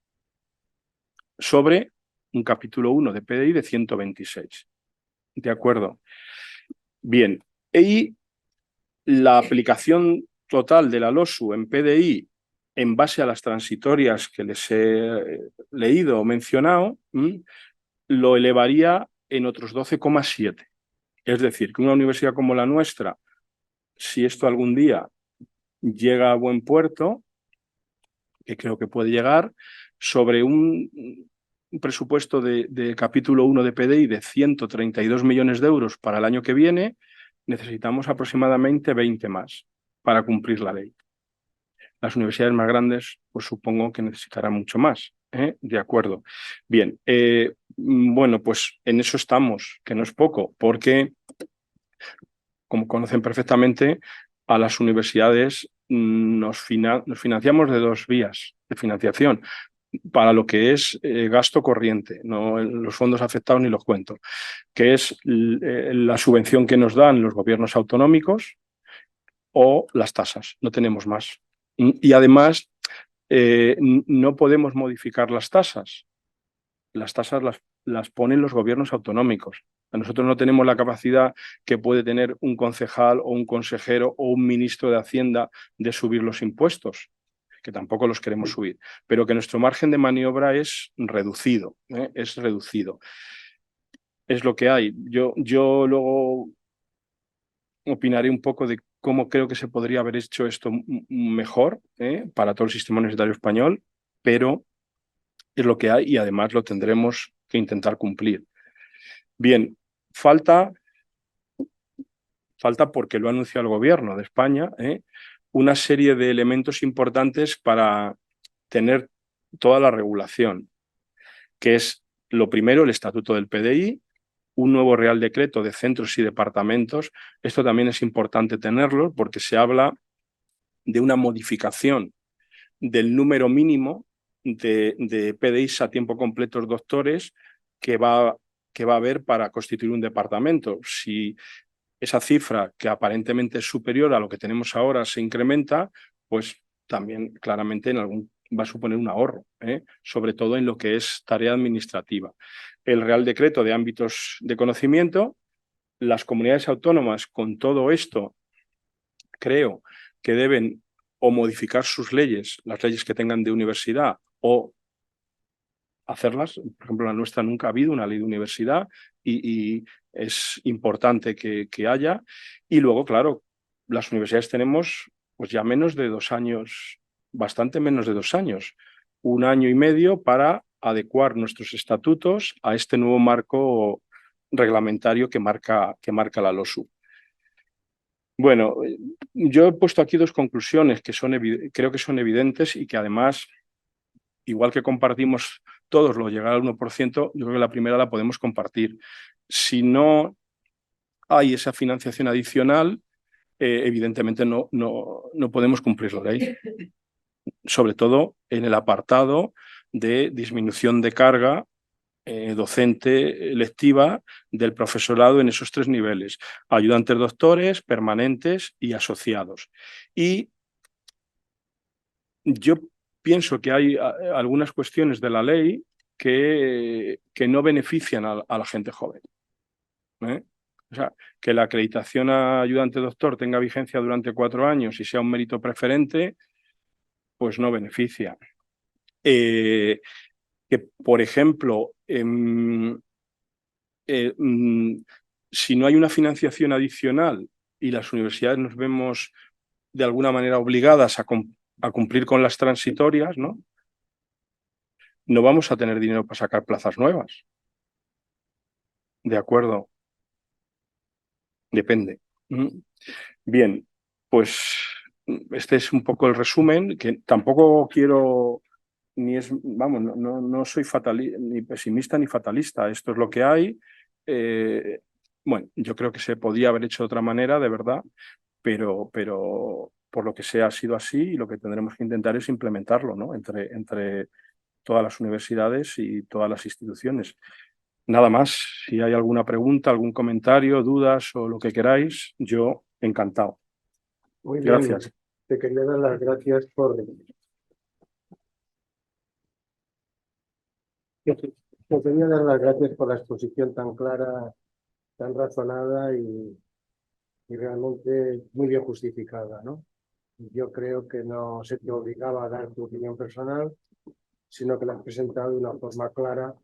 sobre un capítulo 1 de PDI de 126. ¿De acuerdo? Bien, y la aplicación total de la LOSU en PDI en base a las transitorias que les he leído o mencionado, lo elevaría en otros 12,7. Es decir, que una universidad como la nuestra, si esto algún día llega a buen puerto, que creo que puede llegar, sobre un presupuesto de capítulo 1 de PDI de 132 millones de euros para el año que viene, necesitamos aproximadamente 20 más para cumplir la ley. Las universidades más grandes, pues supongo que necesitarán mucho más. De acuerdo. Bien, bueno, pues en eso estamos, que no es poco, porque, como conocen perfectamente, a las universidades nos financiamos de dos vías de financiación para lo que es gasto corriente, no los fondos afectados ni los cuento, que es la subvención que nos dan los gobiernos autonómicos o las tasas, no tenemos más. Y además, no podemos modificar las tasas las ponen los gobiernos autonómicos. Nosotros no tenemos la capacidad que puede tener un concejal o un consejero o un ministro de Hacienda de subir los impuestos, que tampoco los queremos subir, pero que nuestro margen de maniobra es reducido, es reducido. Es lo que hay. Yo luego opinaré un poco de cómo creo que se podría haber hecho esto mejor para todo el sistema universitario español, pero es lo que hay y además lo tendremos que intentar cumplir. Bien, falta porque lo ha anunciado el gobierno de España, una serie de elementos importantes para tener toda la regulación, que es lo primero, el estatuto del PDI, un nuevo Real Decreto de centros y departamentos. Esto también es importante tenerlo porque se habla de una modificación del número mínimo de PDIs a tiempo completo doctores que va a haber para constituir un departamento. Si esa cifra, que aparentemente es superior a lo que tenemos ahora, se incrementa, pues también claramente va a suponer un ahorro, sobre todo en lo que es tarea administrativa. El Real Decreto de ámbitos de conocimiento, las comunidades autónomas con todo esto, creo que deben o modificar sus leyes, las leyes que tengan de universidad, o hacerlas. Por ejemplo, la nuestra nunca ha habido una ley de universidad y es importante que haya. Y luego, claro, las universidades tenemos pues ya menos de 2 años, bastante menos de 2 años, 1 año y medio para adecuar nuestros estatutos a este nuevo marco reglamentario que marca la LOSU. Bueno, yo he puesto aquí 2 conclusiones que creo que son evidentes y que además, igual que compartimos todos lo llegar al 1%, yo creo que la primera la podemos compartir. Si no hay esa financiación adicional, evidentemente no podemos cumplir la ley, sobre todo en el apartado de disminución de carga docente lectiva del profesorado en esos 3 niveles, ayudantes doctores, permanentes y asociados. Y yo pienso que hay algunas cuestiones de la ley que no benefician a la gente joven. O sea, que la acreditación a ayudante doctor tenga vigencia durante 4 años y sea un mérito preferente, pues no beneficia. Que, por ejemplo, si no hay una financiación adicional y las universidades nos vemos de alguna manera obligadas a cumplir con las transitorias, ¿no? No vamos a tener dinero para sacar plazas nuevas. De acuerdo. Depende. Bien, pues este es un poco el resumen, que tampoco quiero vamos, no soy ni pesimista ni fatalista, esto es lo que hay. Bueno, yo creo que se podía haber hecho de otra manera, de verdad, pero por lo que sea ha sido así y lo que tendremos que intentar es implementarlo, ¿no? Entre todas las universidades y todas las instituciones. Nada más, si hay alguna pregunta, algún comentario, dudas o lo que queráis, yo encantado. Muy bien. Gracias. Te quería dar las gracias te quería dar las gracias por la exposición tan clara, tan razonada y realmente muy bien justificada, ¿no? Yo creo que no se te obligaba a dar tu opinión personal, sino que la has presentado de una forma clara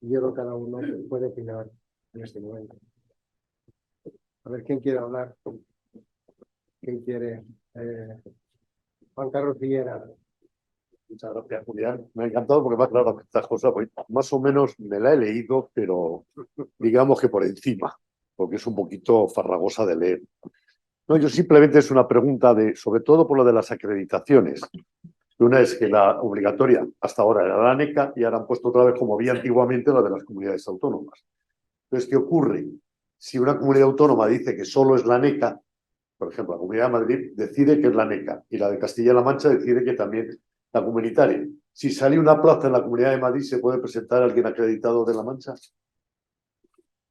y yo creo que cada uno puede opinar en este momento. A ver, ¿quién quiere hablar? ¿Quién quiere? Juan Carlos Figuera. Muchas gracias, Julián. Me ha encantado porque me ha aclarado estas cosas. Pues más o menos me la he leído, pero digamos que por encima. porque es un poquito farragosa de leer. No, yo simplemente es una pregunta sobre todo por lo de las acreditaciones. Una es que la obligatoria hasta ahora era la ANECA y ahora han puesto otra vez, como había antiguamente, la de las comunidades autónomas. Entonces, ¿qué ocurre? Si una comunidad autónoma dice que solo es la ANECA, por ejemplo, la Comunidad de Madrid decide que es la ANECA y la de Castilla-La Mancha decide que también es la comunitaria. Si sale una plaza en la Comunidad de Madrid, ¿se puede presentar a alguien acreditado de La Mancha?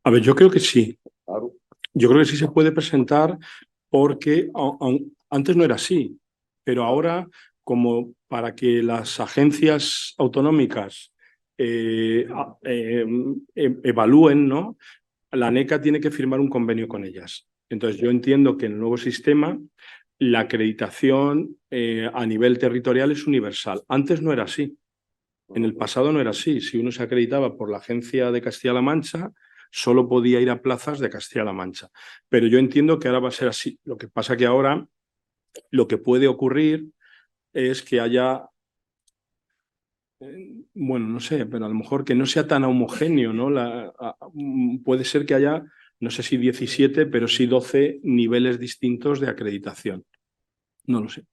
A ver, yo creo que sí. Claro. Yo creo que sí se puede presentar porque antes no era así, pero ahora, como para que las agencias autonómicas evalúen, ¿no? La ANECA tiene que firmar un convenio con ellas. Entonces, yo entiendo que en el nuevo sistema la acreditación a nivel territorial es universal. Antes no era así. En el pasado no era así. Si uno se acreditaba por la agencia de Castilla-La Mancha, solo podía ir a plazas de Castilla-La Mancha. Pero yo entiendo que ahora va a ser así. Lo que pasa que ahora lo que puede ocurrir es que haya, bueno, no sé, pero a lo mejor que no sea tan homogéneo, ¿no? Puede ser que haya, no sé si 17, pero sí 12 niveles distintos de acreditación. No lo sé.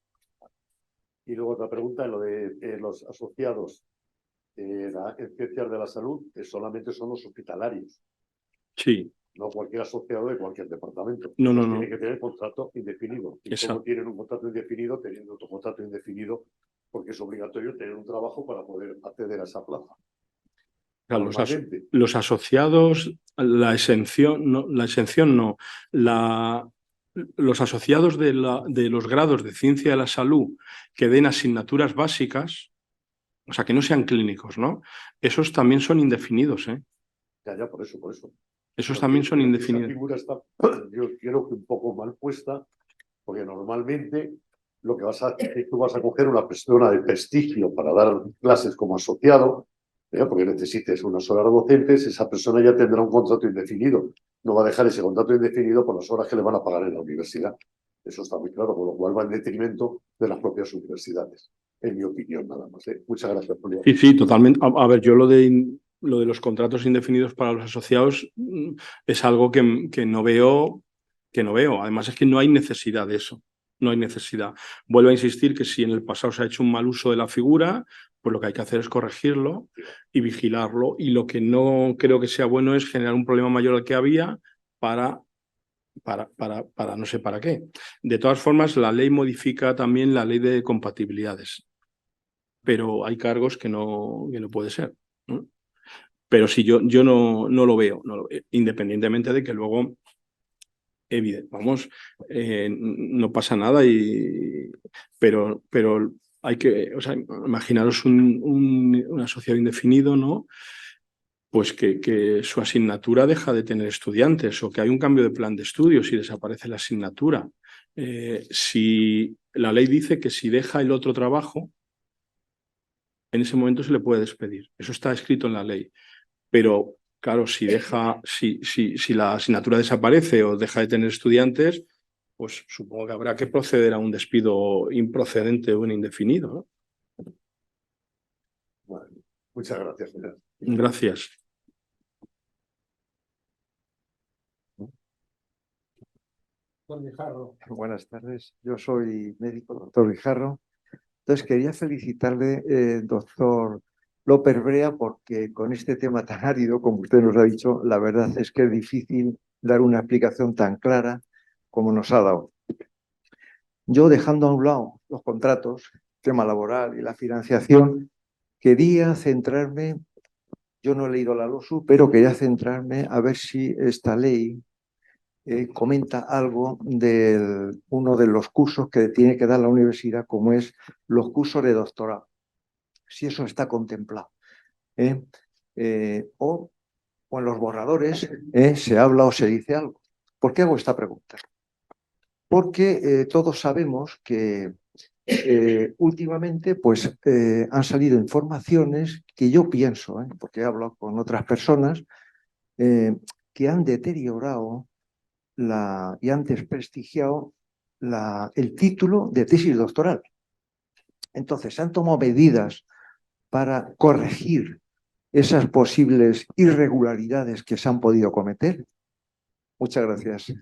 Y luego otra pregunta, en lo de los asociados en ciencias de la salud, que solamente son los hospitalarios. Sí. No cualquier asociado de cualquier departamento. No. Tiene que tener contrato indefinido. ¿Y cómo tienen un contrato indefinido teniendo otro contrato indefinido? Porque es obligatorio tener un trabajo para poder acceder a esa plaza. Claro, los asociados, la exención no, los asociados de los grados de ciencia de la salud que den asignaturas básicas, o sea, que no sean clínicos, ¿no? Esos también son indefinidos, ¿eh? Ya, por eso. Esos también son indefinidos. Esa figura está, yo creo que un poco mal puesta, porque normalmente lo que vas a hacer es que tú vas a coger una persona de prestigio para dar clases como asociado, porque necesites unas horas docentes, esa persona ya tendrá un contrato indefinido. No va a dejar ese contrato indefinido por las horas que le van a pagar en la universidad. Eso está muy claro, con lo cual va en detrimento de las propias universidades, en mi opinión, nada más. Muchas gracias, Julio. Sí, totalmente. A ver, yo lo de los contratos indefinidos para los asociados es algo que no veo, Además, es que no hay necesidad de eso. No hay necesidad. Vuelvo a insistir que si en el pasado se ha hecho un mal uso de la figura, pues lo que hay que hacer es corregirlo y vigilarlo. Y lo que no creo que sea bueno es generar un problema mayor al que había para no sé para qué. De todas formas, la ley modifica también la ley de compatibilidades, pero hay cargos que no puede ser, ¿no? Pero sí, yo no lo veo, independientemente de que luego, no pasa nada, pero hay que, o sea, imaginaros un asociado indefinido, ¿no? Pues que su asignatura deja de tener estudiantes o que hay un cambio de plan de estudios y desaparece la asignatura. Si la ley dice que si deja el otro trabajo, en ese momento se le puede despedir. Eso está escrito en la ley. Pero, claro, si la asignatura desaparece o deja de tener estudiantes, pues supongo que habrá que proceder a un despido improcedente o indefinido, ¿no? Bueno, muchas gracias. Gracias. Don Guijarro. Buenas tardes, yo soy médico, doctor Guijarro. Entonces quería felicitarle, doctor López Brea, porque con este tema tan árido, como usted nos ha dicho, la verdad es que es difícil dar una explicación tan clara como nos ha dado. Yo, dejando a un lado los contratos, el tema laboral y la financiación, quería centrarme, yo no he leído la LOSU, pero quería centrarme a ver si esta ley comenta algo de uno de los cursos que tiene que dar la universidad, como es los cursos de doctorado, si eso está contemplado. O en los borradores se habla o se dice algo. ¿Por qué hago esta pregunta? Porque todos sabemos que últimamente pues, han salido informaciones que yo pienso, porque he hablado con otras personas, que han deteriorado y han desprestigiado el título de tesis doctoral. Entonces, se han tomado medidas para corregir esas posibles irregularidades que se han podido cometer. Muchas gracias.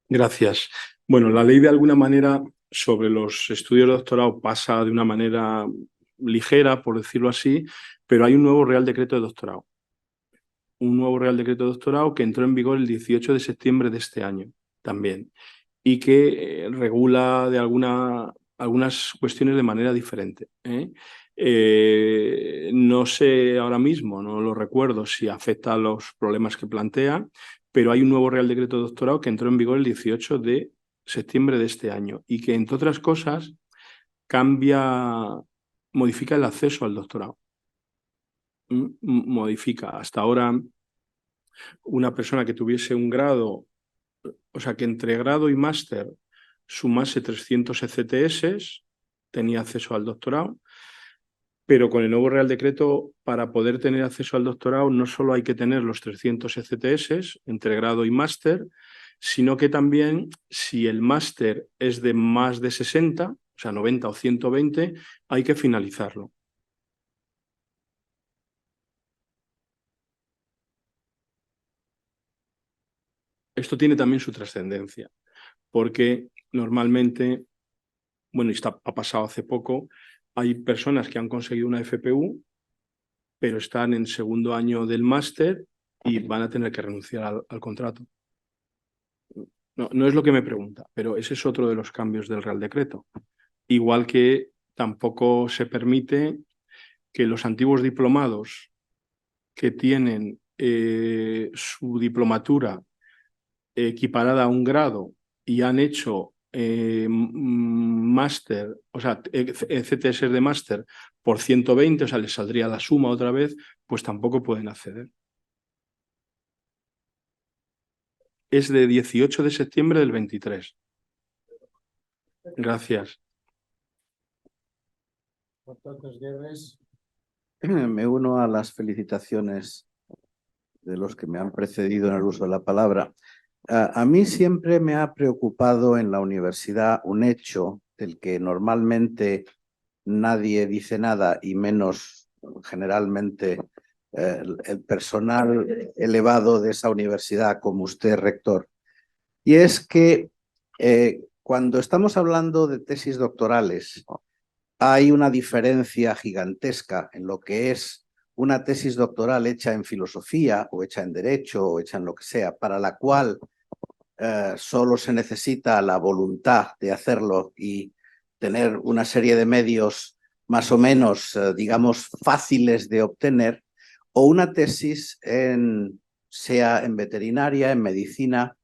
Gracias. Bueno, la ley de alguna manera sobre los estudios de doctorado pasa de una manera ligera, por decirlo así, pero hay un nuevo Real Decreto de Doctorado. Un nuevo Real Decreto de Doctorado que entró en vigor el 18 de septiembre de este año también y que regula de algunas cuestiones de manera diferente. No sé ahora mismo, no lo recuerdo si afecta a los problemas que plantea, pero hay un nuevo Real Decreto de Doctorado que entró en vigor el 18 de septiembre de este año y que, entre otras cosas, modifica el acceso al doctorado. Modifica. Hasta ahora, una persona que tuviese un grado, o sea, que entre grado y máster sumase 300 ECTS, tenía acceso al doctorado, pero con el nuevo Real Decreto, para poder tener acceso al doctorado, no solo hay que tener los 300 ECTS entre grado y máster, sino que también, si el máster es de más de 60, o sea, 90 o 120, hay que finalizarlo. Esto tiene también su trascendencia, porque normalmente, bueno, y ha pasado hace poco, hay personas que han conseguido una FPU, pero están en segundo año del máster y van a tener que renunciar al contrato. No es lo que me pregunta, pero ese es otro de los cambios del Real Decreto. Igual que tampoco se permite que los antiguos diplomados que tienen su diplomatura equiparada a un grado y han hecho máster, o sea, CTS de máster por 120, o sea, les saldría la suma otra vez, pues tampoco pueden acceder. Es de 18 de septiembre del 23. Gracias. Me uno a las felicitaciones de los que me han precedido en el uso de la palabra. A mí siempre me ha preocupado en la universidad un hecho del que normalmente nadie dice nada y menos generalmente el personal elevado de esa universidad como usted, rector. Y es que cuando estamos hablando de tesis doctorales, hay una diferencia gigantesca en lo que es una tesis doctoral hecha en filosofía o hecha en derecho o hecha en lo que sea, para la cual solo se necesita la voluntad de hacerlo y tener una serie de medios más o menos, digamos, fáciles de obtener, o una tesis sea en veterinaria, en medicina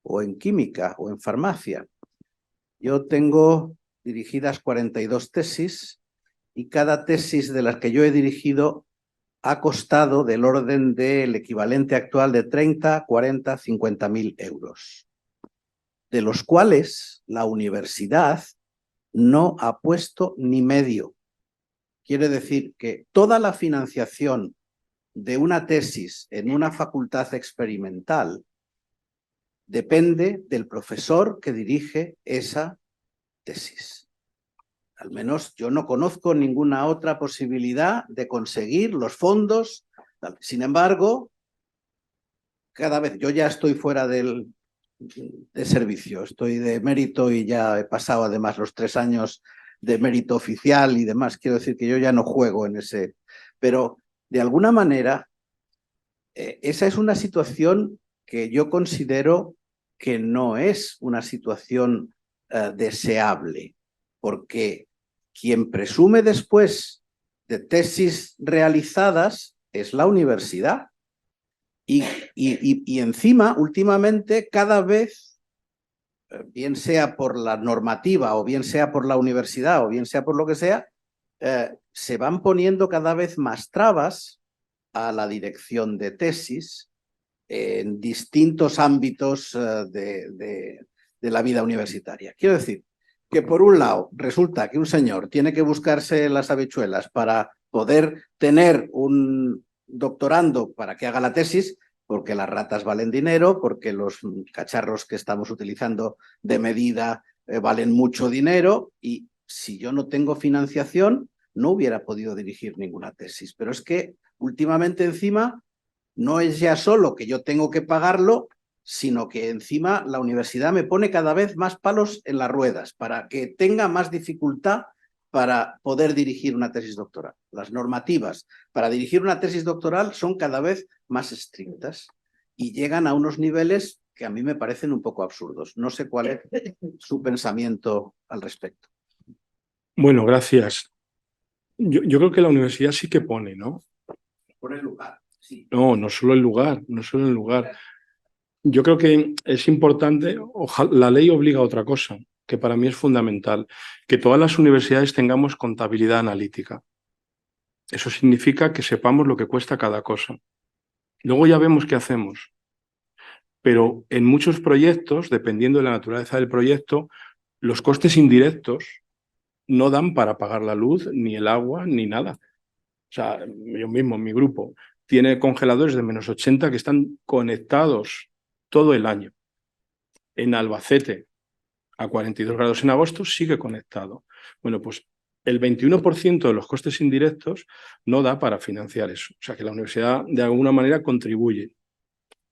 o en química o en farmacia. Yo tengo dirigidas 42 tesis y cada tesis de las que yo he dirigido ha costado del orden del equivalente actual de 30, 40, 50.000 euros, de los cuales la universidad no ha puesto ni medio. Quiere decir que toda la financiación de una tesis en una facultad experimental depende del profesor que dirige esa tesis. Al menos yo no conozco ninguna otra posibilidad de conseguir los fondos. Sin embargo, cada vez yo ya estoy fuera de servicio, estoy de mérito y ya he pasado además los 3 años de mérito oficial y demás. Quiero decir que yo ya no juego en ese. Pero de alguna manera, esa es una situación que yo considero que no es una situación deseable, porque quien presume después de tesis realizadas es la universidad. Y encima, últimamente, cada vez, bien sea por la normativa o bien sea por la universidad o bien sea por lo que sea, se van poniendo cada vez más trabas a la dirección de tesis en distintos ámbitos de la vida universitaria. Quiero decir que, por un lado, resulta que un señor tiene que buscarse las habichuelas para poder tener un doctorando para que haga la tesis, porque las ratas valen dinero, porque los cacharros que estamos utilizando de medida valen mucho dinero, y si yo no tengo financiación, no hubiera podido dirigir ninguna tesis. Pero es que últimamente encima No es ya solo que yo tengo que pagarlo, sino que encima la universidad me pone cada vez más palos en las ruedas para que tenga más dificultad para poder dirigir una tesis doctoral. Las normativas para dirigir una tesis doctoral son cada vez más estrictas y llegan a unos niveles que a mí me parecen un poco absurdos. No sé cuál es su pensamiento al respecto. Bueno, gracias. Yo creo que la universidad sí que pone, ¿no? Por el lugar, sí. No, no solo el lugar, no solo el lugar. Yo creo que es importante, la ley obliga a otra cosa, que para mí es fundamental, que todas las universidades tengamos contabilidad analítica. Eso significa que sepamos lo que cuesta cada cosa. Luego ya vemos qué hacemos. Pero en muchos proyectos, dependiendo de la naturaleza del proyecto, los costes indirectos no dan para pagar la luz, ni el agua, ni nada. O sea, yo mismo, mi grupo, tiene congeladores de -80 que están conectados todo el año. En Albacete, a 42 grados en agosto, sigue conectado. Bueno, pues el 21% de los costes indirectos no da para financiar eso. O sea, que la universidad de alguna manera contribuye.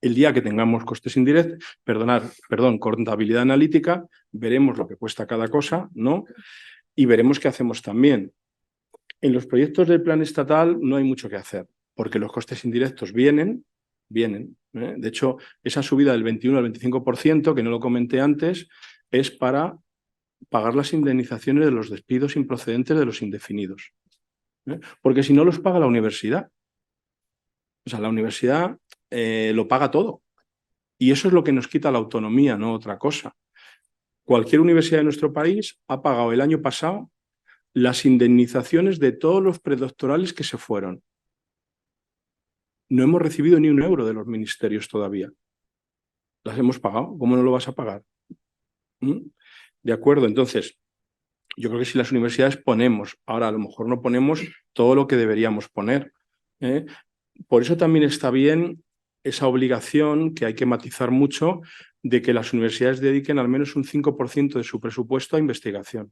El día que tengamos costes indirectos, contabilidad analítica, veremos lo que cuesta cada cosa, ¿no? Y veremos qué hacemos también. En los proyectos del plan estatal no hay mucho que hacer, porque los costes indirectos vienen. De hecho, esa subida del 21 al 25%, que no lo comenté antes, es para pagar las indemnizaciones de los despidos improcedentes de los indefinidos. Porque si no los paga la universidad. O sea, la universidad lo paga todo. Y eso es lo que nos quita la autonomía, no otra cosa. Cualquier universidad de nuestro país ha pagado el año pasado las indemnizaciones de todos los predoctorales que se fueron. No hemos recibido ni un euro de los ministerios todavía. Las hemos pagado. ¿Cómo no lo vas a pagar? De acuerdo, entonces, yo creo que si las universidades ponemos, ahora a lo mejor no ponemos todo lo que deberíamos poner. Por eso también está bien esa obligación, que hay que matizar mucho, de que las universidades dediquen al menos un 5% de su presupuesto a investigación.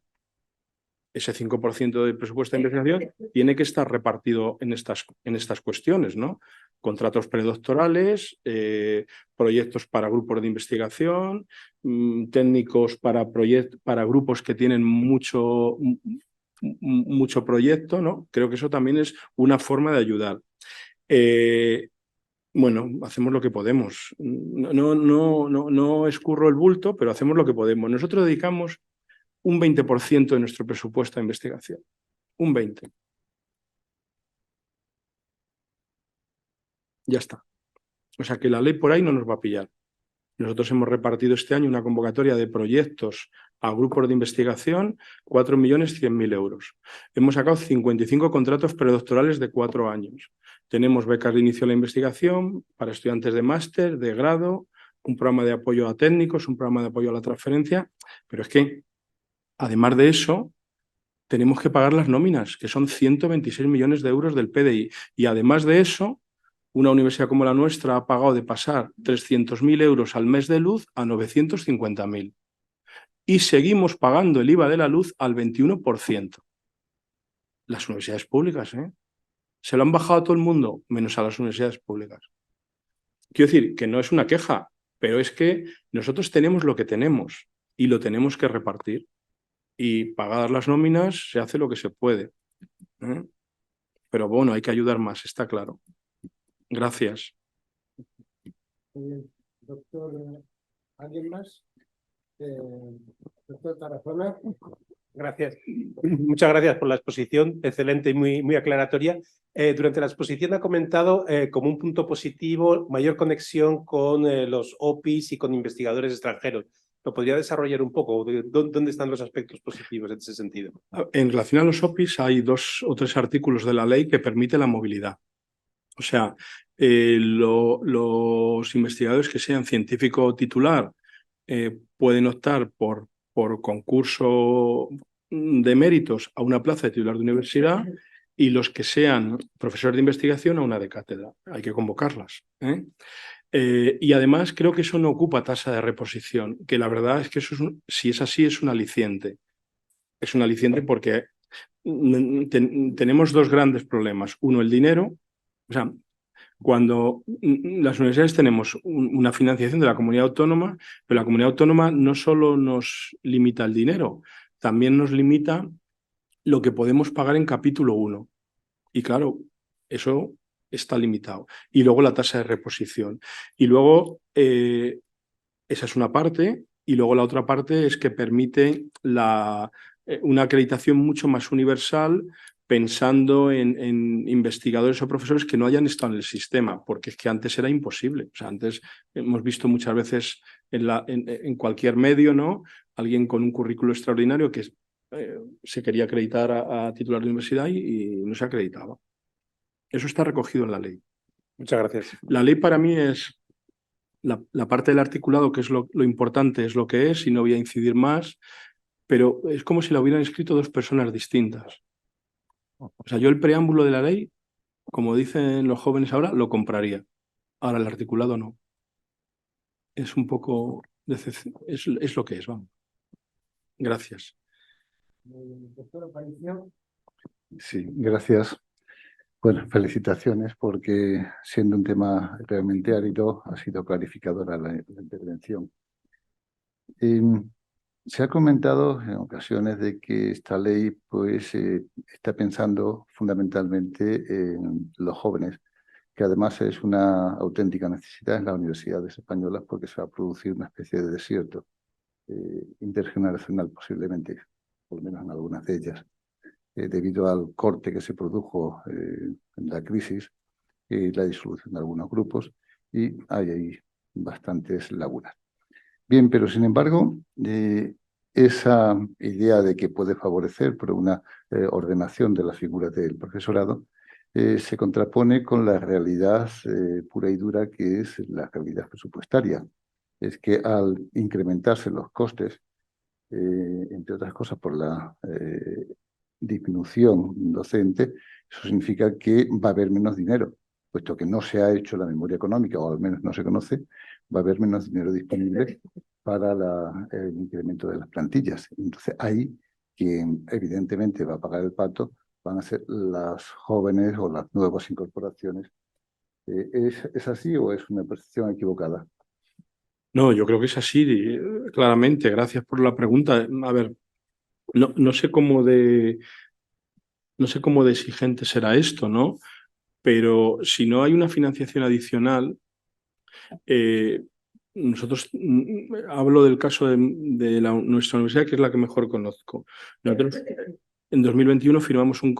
Ese 5% del presupuesto de investigación tiene que estar repartido en estas cuestiones, ¿no? Contratos predoctorales, proyectos para grupos de investigación, técnicos para grupos que tienen mucho proyecto, ¿no? Creo que eso también es una forma de ayudar. Bueno, hacemos lo que podemos. No escurro el bulto, pero hacemos lo que podemos. Nosotros dedicamos un 20% de nuestro presupuesto a investigación. Un 20%. Ya está. O sea que la ley por ahí no nos va a pillar. Nosotros hemos repartido este año una convocatoria de proyectos a grupos de investigación, 4.100.000 euros. Hemos sacado 55 contratos predoctorales de 4 años. Tenemos becas de inicio a la investigación para estudiantes de máster, de grado, un programa de apoyo a técnicos, un programa de apoyo a la transferencia. Pero es que, además de eso, tenemos que pagar las nóminas, que son 126 millones de euros del PDI. Y además de eso, una universidad como la nuestra ha pagado de pasar 300.000 euros al mes de luz a 950.000. Y seguimos pagando el IVA de la luz al 21%. Las universidades públicas, ¿eh? Se lo han bajado a todo el mundo, menos a las universidades públicas. Quiero decir que no es una queja, pero es que nosotros tenemos lo que tenemos y lo tenemos que repartir. Y pagar las nóminas se hace lo que se puede. Pero bueno, hay que ayudar más, está claro. Gracias. Doctor, ¿alguien más? Doctor Tarazona. Gracias. Muchas gracias por la exposición, excelente y muy aclaratoria. Durante la exposición ha comentado como un punto positivo mayor conexión con los OPIs y con investigadores extranjeros. ¿Lo podría desarrollar un poco? ¿Dónde están los aspectos positivos en ese sentido? En relación a los OPIs hay 2 o 3 artículos de la ley que permiten la movilidad. O sea, los investigadores que sean científico titular pueden optar por concurso de méritos a una plaza de titular de universidad, y los que sean profesores de investigación a una de cátedra. Hay que convocarlas. Y además creo que eso no ocupa tasa de reposición, que la verdad es que eso si es así, es un aliciente. Es un aliciente porque tenemos 2 grandes problemas. Uno, el dinero. O sea, cuando las universidades tenemos una financiación de la comunidad autónoma, pero la comunidad autónoma no solo nos limita el dinero, también nos limita lo que podemos pagar en capítulo 1. Y claro, eso está limitado. Y luego la tasa de reposición. Y luego, esa es una parte, y luego la otra parte es que permite una acreditación mucho más universal, pensando en investigadores o profesores que no hayan estado en el sistema, porque es que antes era imposible. O sea, antes hemos visto muchas veces en cualquier medio, ¿no? Alguien con un currículo extraordinario que se quería acreditar a titular de universidad y no se acreditaba. Eso está recogido en la ley. Muchas gracias. La ley para mí es la parte del articulado, que es lo importante, es lo que es, y no voy a incidir más, pero es como si la hubieran escrito dos personas distintas. O sea, yo el preámbulo de la ley, como dicen los jóvenes ahora, lo compraría. Ahora el articulado no. Es un poco es lo que es, vamos. Gracias. Doctor Aparicio. Sí, gracias. Bueno, felicitaciones porque siendo un tema realmente árido ha sido clarificadora la intervención. Se ha comentado en ocasiones de que esta ley pues, está pensando fundamentalmente en los jóvenes, que además es una auténtica necesidad en las universidades españolas porque se va a producir una especie de desierto intergeneracional posiblemente, por lo menos en algunas de ellas, debido al corte que se produjo en la crisis y la disolución de algunos grupos, y hay ahí bastantes lagunas. Bien, pero sin embargo, esa idea de que puede favorecer por una ordenación de la figura del profesorado se contrapone con la realidad pura y dura que es la realidad presupuestaria. Es que al incrementarse los costes, entre otras cosas por la disminución docente, eso significa que va a haber menos dinero, puesto que no se ha hecho la memoria económica, o al menos no se conoce, va a haber menos dinero disponible para el incremento de las plantillas. Entonces, ahí quien evidentemente va a pagar el pato van a ser las jóvenes o las nuevas incorporaciones. ¿Es así o es una percepción equivocada? No, yo creo que es así, claramente. Gracias por la pregunta. A ver, no sé cómo de exigente será esto, ¿no? Pero si no hay una financiación adicional, nosotros, hablo del caso de nuestra universidad, que es la que mejor conozco. Nosotros en 2021 firmamos un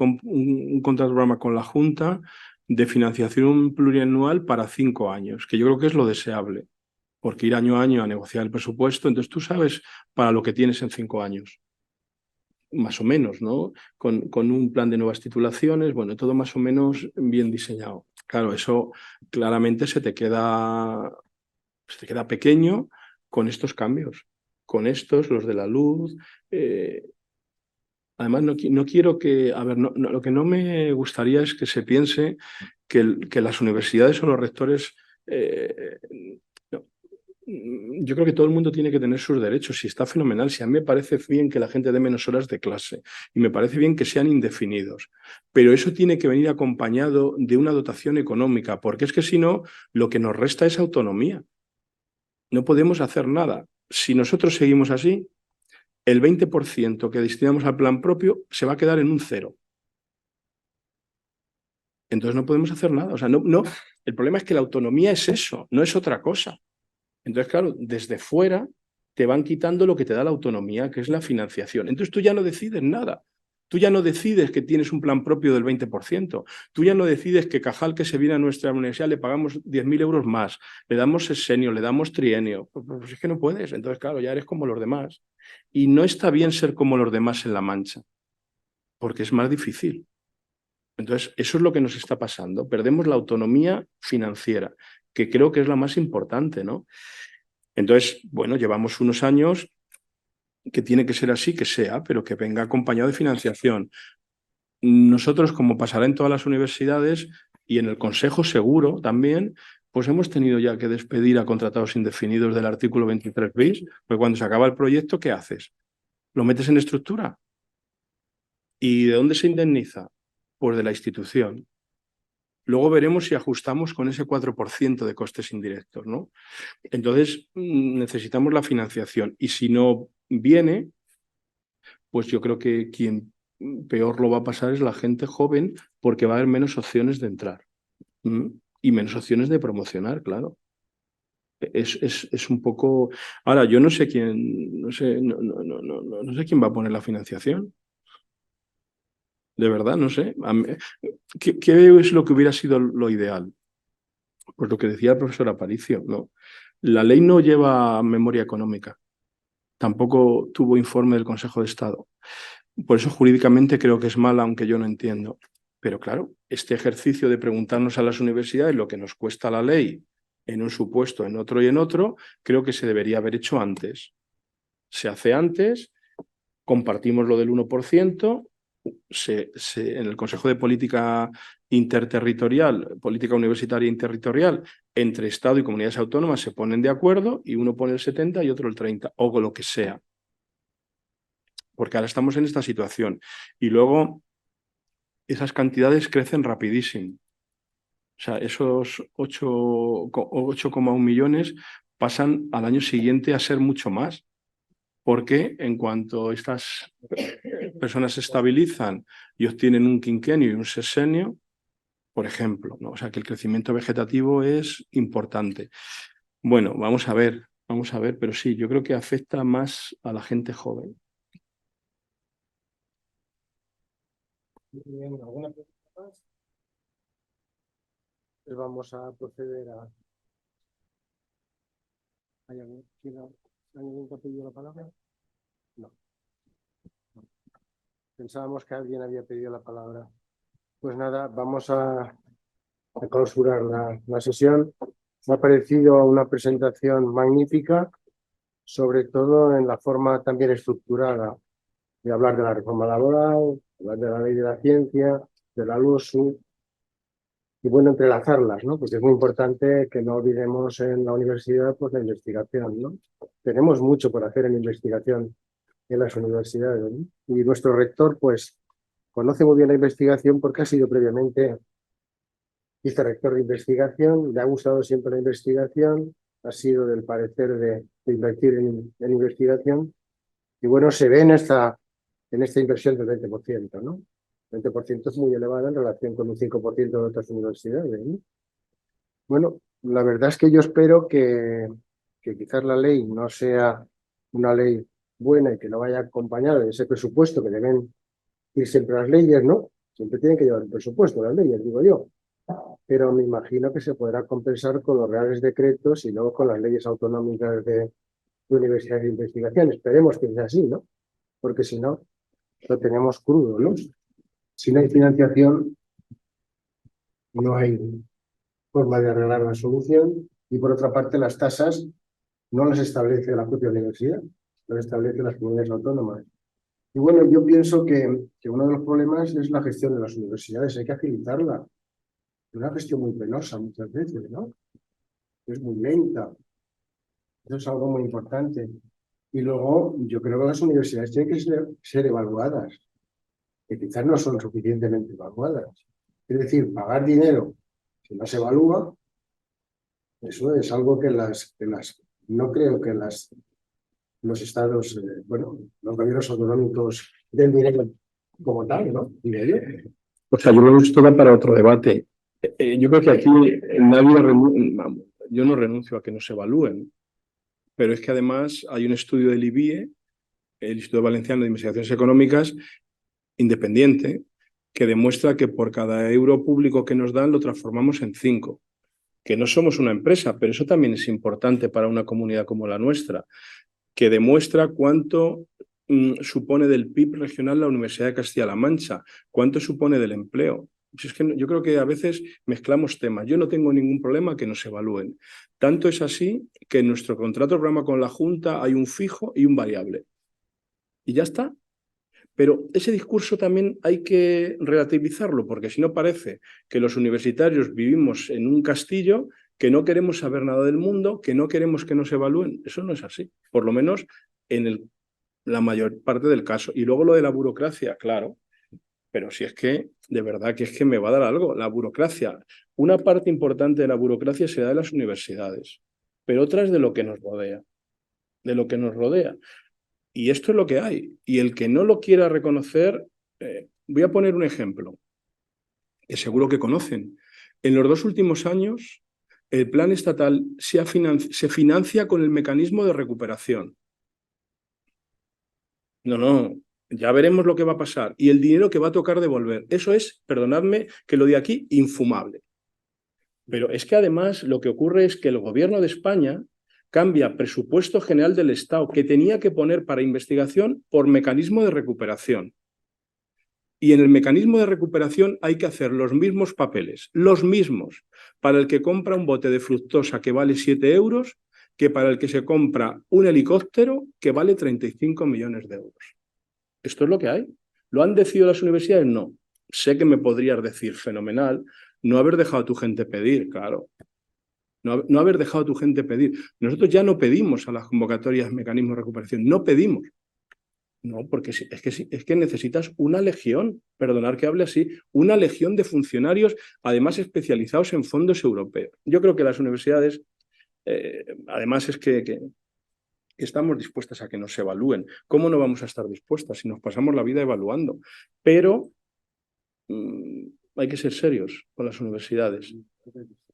contrato programa con la Junta de financiación plurianual para 5 años, que yo creo que es lo deseable, porque ir año a año a negociar el presupuesto, entonces tú sabes para lo que tienes en 5 años. Más o menos, ¿no? Con un plan de nuevas titulaciones, bueno, todo más o menos bien diseñado. Claro, eso claramente se te queda pequeño con estos cambios, con estos, los de la luz. Además, no quiero que, a ver, lo que no me gustaría es que se piense que las universidades o los rectores yo creo que todo el mundo tiene que tener sus derechos y está fenomenal. Si a mí me parece bien que la gente dé menos horas de clase y me parece bien que sean indefinidos, pero eso tiene que venir acompañado de una dotación económica, porque es que si no, lo que nos resta es autonomía. No podemos hacer nada. Si nosotros seguimos así, el 20% que destinamos al plan propio se va a quedar en un 0. Entonces no podemos hacer nada. O sea, el problema es que la autonomía es eso, no es otra cosa. Entonces, claro, desde fuera te van quitando lo que te da la autonomía, que es la financiación. Entonces tú ya no decides nada. Tú ya no decides que tienes un plan propio del 20%. Tú ya no decides que Cajal, que se viene a nuestra universidad, le pagamos 10.000 euros más, le damos sexenio, le damos trienio. Pues es que no puedes. Entonces, claro, ya eres como los demás. Y no está bien ser como los demás en La Mancha, porque es más difícil. Entonces, eso es lo que nos está pasando. Perdemos la autonomía financiera, que creo que es la más importante, ¿no? Entonces, bueno, llevamos unos años que tiene que ser así, que sea, pero que venga acompañado de financiación. Nosotros, como pasará en todas las universidades y en el Consejo seguro también, pues hemos tenido ya que despedir a contratados indefinidos del artículo 23 bis, porque cuando se acaba el proyecto, ¿qué haces? ¿Lo metes en estructura? ¿Y de dónde se indemniza? Pues de la institución. Luego veremos si ajustamos con ese 4% de costes indirectos, ¿no? Entonces, necesitamos la financiación. Y si no viene, pues yo creo que quien peor lo va a pasar es la gente joven, porque va a haber menos opciones de entrar. Y menos opciones de promocionar, claro. Es un poco... Ahora, yo no sé quién, no sé quién va a poner la financiación. De verdad, no sé. ¿Qué es lo que hubiera sido lo ideal? Pues lo que decía el profesor Aparicio, ¿no? La ley no lleva memoria económica. Tampoco tuvo informe del Consejo de Estado. Por eso jurídicamente creo que es mala, aunque yo no entiendo. Pero claro, este ejercicio de preguntarnos a las universidades lo que nos cuesta la ley en un supuesto, en otro y en otro, creo que se debería haber hecho antes. Se hace antes, compartimos lo del 1%, en el Consejo de Política Interterritorial, Política Universitaria Interterritorial, entre Estado y comunidades autónomas se ponen de acuerdo y uno pone el 70 y otro el 30, o lo que sea. Porque ahora estamos en esta situación. Y luego esas cantidades crecen rapidísimo. O sea, esos 8,1 millones pasan al año siguiente a ser mucho más. Porque en cuanto estas personas se estabilizan y obtienen un quinquenio y un sexenio, por ejemplo, ¿no? O sea, que el crecimiento vegetativo es importante. Bueno, vamos a ver, pero sí, yo creo que afecta más a la gente joven. Bien, ¿alguna pregunta más? Pues vamos a proceder a... ¿Hay alguien que ha pedido la palabra? No. Pensábamos que alguien había pedido la palabra. Pues nada, vamos a clausurar la sesión. Me ha parecido una presentación magnífica, sobre todo en la forma también estructurada de hablar de la reforma laboral, hablar de la ley de la ciencia, de la LOSU, y bueno, entrelazarlas, ¿no? Porque es muy importante que no olvidemos en la universidad pues la investigación, ¿no? Tenemos mucho por hacer en investigación en las universidades, ¿no? Y nuestro rector pues conoce muy bien la investigación porque ha sido previamente vicerrector de investigación, le ha gustado siempre la investigación, ha sido del parecer de invertir en investigación, y bueno, se ve en esta inversión del 20%, ¿no? El 20% es muy elevado en relación con un 5% de otras universidades, ¿no? Bueno, la verdad es que yo espero que quizás la ley no sea una ley buena y que no vaya acompañada de ese presupuesto que deben ir siempre las leyes, ¿no? Siempre tienen que llevar el presupuesto las leyes, digo yo. Pero me imagino que se podrá compensar con los reales decretos y luego con las leyes autonómicas de universidades de investigación. Esperemos que sea así, ¿no? Porque si no, lo tenemos crudo, ¿no? Si no hay financiación, no hay forma de arreglar la solución. Y por otra parte, las tasas no las establece la propia universidad, las establecen las comunidades autónomas. Y bueno, yo pienso que uno de los problemas es la gestión de las universidades, hay que agilizarla. Es una gestión muy penosa muchas veces, ¿no? Es muy lenta. Eso es algo muy importante. Y luego, yo creo que las universidades tienen que ser evaluadas, que quizás no son suficientemente evaluadas. Es decir, pagar dinero que no se evalúa, eso es algo que no creo que los estados, bueno, los gobiernos autonómicos den dinero como tal, ¿no? O sea, yo creo que esto da para otro debate. Yo creo que aquí yo no renuncio a que no se evalúen, pero es que además hay un estudio del IBIE, el Instituto Valenciano de Investigaciones Económicas, independiente, que demuestra que por cada euro público que nos dan lo transformamos en 5. Que no somos una empresa, pero eso también es importante para una comunidad como la nuestra, que demuestra cuánto supone del PIB regional la Universidad de Castilla-La Mancha, cuánto supone del empleo. Es que yo creo que a veces mezclamos temas. Yo no tengo ningún problema que nos evalúen. Tanto es así que en nuestro contrato de programa con la Junta hay un fijo y un variable. Y ya está. Pero ese discurso también hay que relativizarlo, porque si no parece que los universitarios vivimos en un castillo, que no queremos saber nada del mundo, que no queremos que nos evalúen. Eso no es así, por lo menos en la mayor parte del caso. Y luego lo de la burocracia, claro. Pero si es que, de verdad, que es que me va a dar algo. La burocracia, una parte importante de la burocracia se da de las universidades, pero otra es de lo que nos rodea, de lo que nos rodea. Y esto es lo que hay. Y el que no lo quiera reconocer, voy a poner un ejemplo, que seguro que conocen. En los 2 últimos años, el plan estatal se financia con el mecanismo de recuperación. No, ya veremos lo que va a pasar y el dinero que va a tocar devolver. Eso es, perdonadme que lo diga aquí, infumable. Pero es que además lo que ocurre es que el gobierno de España cambia presupuesto general del Estado que tenía que poner para investigación por mecanismo de recuperación. Y en el mecanismo de recuperación hay que hacer los mismos papeles, los mismos, para el que compra un bote de fructosa que vale 7 euros que para el que se compra un helicóptero que vale 35 millones de euros. Esto es lo que hay. ¿Lo han decidido las universidades? No. Sé que me podrías decir, fenomenal, no haber dejado a tu gente pedir, claro. No haber dejado a tu gente pedir. Nosotros ya no pedimos a las convocatorias mecanismos de recuperación, no pedimos. No, porque es que necesitas una legión, perdonar que hable así, una legión de funcionarios, además especializados en fondos europeos. Yo creo que las universidades, además es que estamos dispuestas a que nos evalúen. ¿Cómo no vamos a estar dispuestas si nos pasamos la vida evaluando? Pero hay que ser serios con las universidades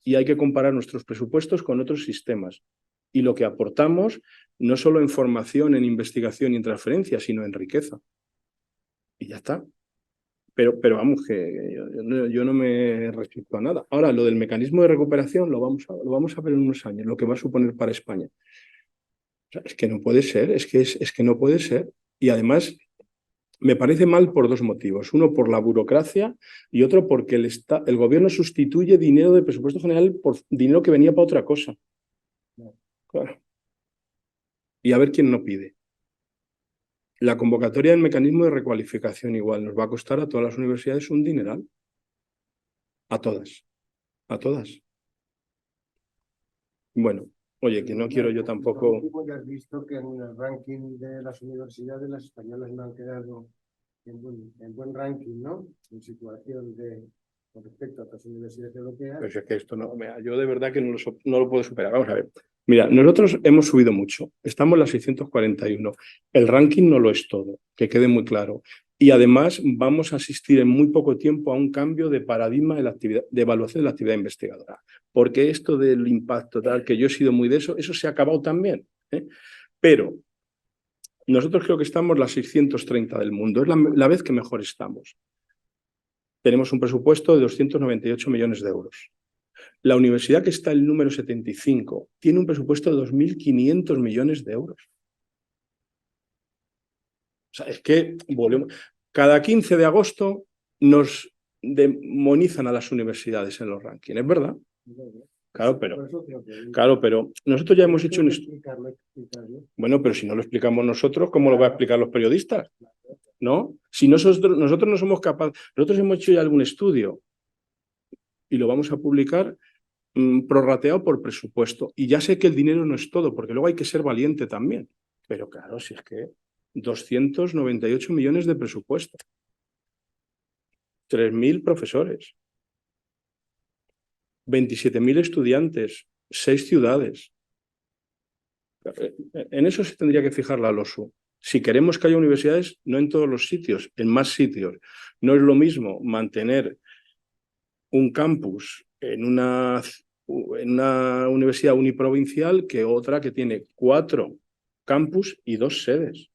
y hay que comparar nuestros presupuestos con otros sistemas. Y lo que aportamos, no solo en formación, en investigación y en transferencia, sino en riqueza. Y ya está. Pero vamos, que yo no me restricto a nada. Ahora, lo del mecanismo de recuperación lo vamos a ver en unos años, lo que va a suponer para España. O sea, es que no puede ser, es que no puede ser. Y además, me parece mal por 2 motivos. Uno, por la burocracia y otro, porque el gobierno sustituye dinero de presupuesto general por dinero que venía para otra cosa. Claro. Y a ver quién no pide. La convocatoria del mecanismo de recualificación igual nos va a costar a todas las universidades un dineral. A todas. A todas. Bueno, oye, que no quiero yo tampoco... Ya has visto que en el ranking de las universidades las españolas no han quedado en buen ranking, ¿no? En situación con respecto a otras universidades europeas. Pero es que esto no, yo de verdad que no lo puedo superar. Vamos a ver. Mira, nosotros hemos subido mucho. Estamos en la 641. El ranking no lo es todo, que quede muy claro. Y además vamos a asistir en muy poco tiempo a un cambio de paradigma de evaluación de la actividad investigadora. Porque esto del impacto tal, que yo he sido muy de eso se ha acabado también. Pero nosotros creo que estamos la 630 del mundo. Es la vez que mejor estamos. Tenemos un presupuesto de 298 millones de euros. La universidad que está el número 75 tiene un presupuesto de 2.500 millones de euros. O sea, es que volvemos. Cada 15 de agosto nos demonizan a las universidades en los rankings, ¿es verdad? Claro, pero nosotros ya hemos hecho un estudio. Bueno, pero si no lo explicamos nosotros, ¿cómo lo va a explicar los periodistas? ¿No? Si nosotros no somos capaces, nosotros hemos hecho ya algún estudio y lo vamos a publicar prorrateado por presupuesto. Y ya sé que el dinero no es todo, porque luego hay que ser valiente también. Pero claro, si es que 298 millones de presupuesto, 3.000 profesores, 27.000 estudiantes, 6 ciudades. En eso se tendría que fijar la LOSU. Si queremos que haya universidades, no en todos los sitios, en más sitios. No es lo mismo mantener un campus en una universidad uniprovincial que otra que tiene 4 campus y 2 sedes.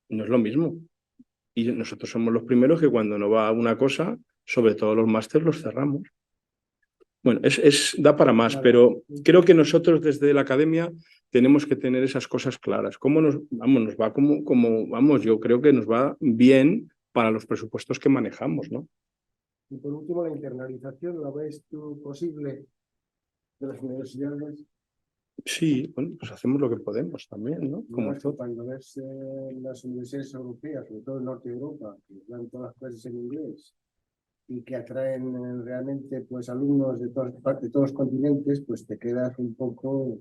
No es lo mismo. Y nosotros somos los primeros que cuando no va una cosa, sobre todo los másteres, los cerramos. Bueno, da para más, pero creo que nosotros desde la academia tenemos que tener esas cosas claras. ¿Cómo nos va vamos, yo creo que nos va bien para los presupuestos que manejamos, ¿no? Y por último, la internalización, ¿la ves tú posible de las universidades? Sí, bueno, pues hacemos lo que podemos también, ¿no? Como esto, cuando ves las universidades europeas, sobre todo en Norte de Europa, que dan todas las clases en inglés y que atraen realmente pues alumnos de todos los continentes, pues te quedas un poco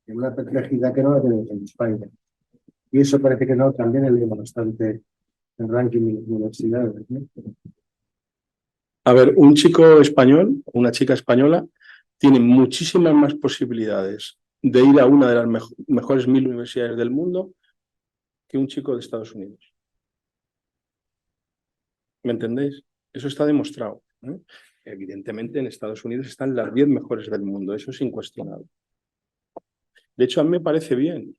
en una perplejidad que no la tenemos en España. Y eso parece que no, también eleva bastante el ranking de universidades, ¿no? A ver, un chico español, una chica española, tiene muchísimas más posibilidades de ir a una de las mejores 1000 universidades del mundo que un chico de Estados Unidos. ¿Me entendéis? Eso está demostrado, ¿eh? Evidentemente, en Estados Unidos están las 10 mejores del mundo, eso es incuestionable. De hecho, a mí me parece bien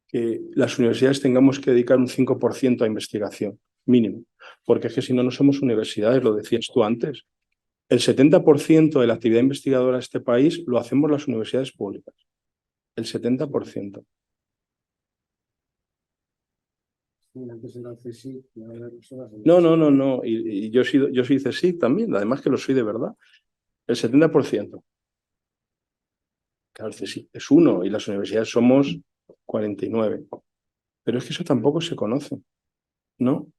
que las universidades tengamos que dedicar un 5% a investigación, mínimo, porque es que si no, no somos universidades, lo decías tú antes. El 70% de la actividad investigadora de este país lo hacemos las universidades públicas. El 70%. Sí, antes era el CSIC, y ahora son las No. Y yo soy CSIC también, además que lo soy de verdad. El 70%. Claro, el CSIC es 1 y las universidades somos 49. Pero es que eso tampoco se conoce, ¿no?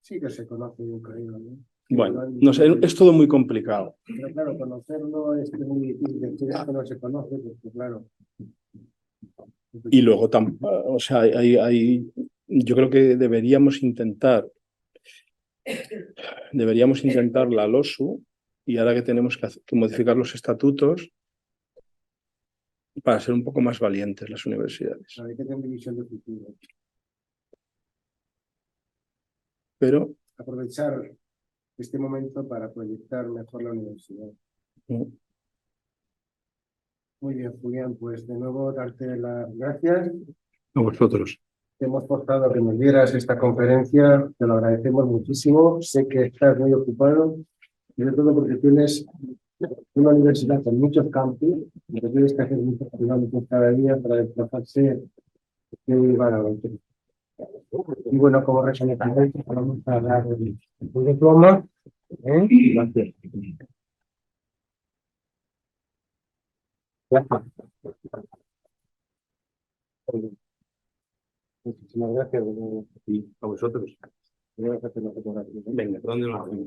Sí que se conoce, yo creo, ¿no? Bueno, no sé, es todo muy complicado. Pero claro, conocerlo es muy difícil, decir esto no se conoce, porque claro. Y luego, o sea, yo creo que deberíamos intentar la LOSU, y ahora que tenemos que modificar los estatutos para ser un poco más valientes las universidades. Hay que tener visión de futuro. Pero Aprovechar este momento para proyectar mejor la universidad. Muy bien, Julián, pues de nuevo darte las gracias. a vosotros. Te hemos forzado a que nos dieras esta conferencia, te lo agradecemos muchísimo. Sé que estás muy ocupado, sobre todo porque tienes una universidad con muchos campus, y que tienes que hacer muchos kilómetros cada día para desplazarse de un lugar a otro. Y bueno, como reconocimiento, vamos a dar el diploma. Gracias. Gracias. Muchísimas gracias. Y a vosotros. Gracias por la fotografía. Venga, ¿dónde nos vemos?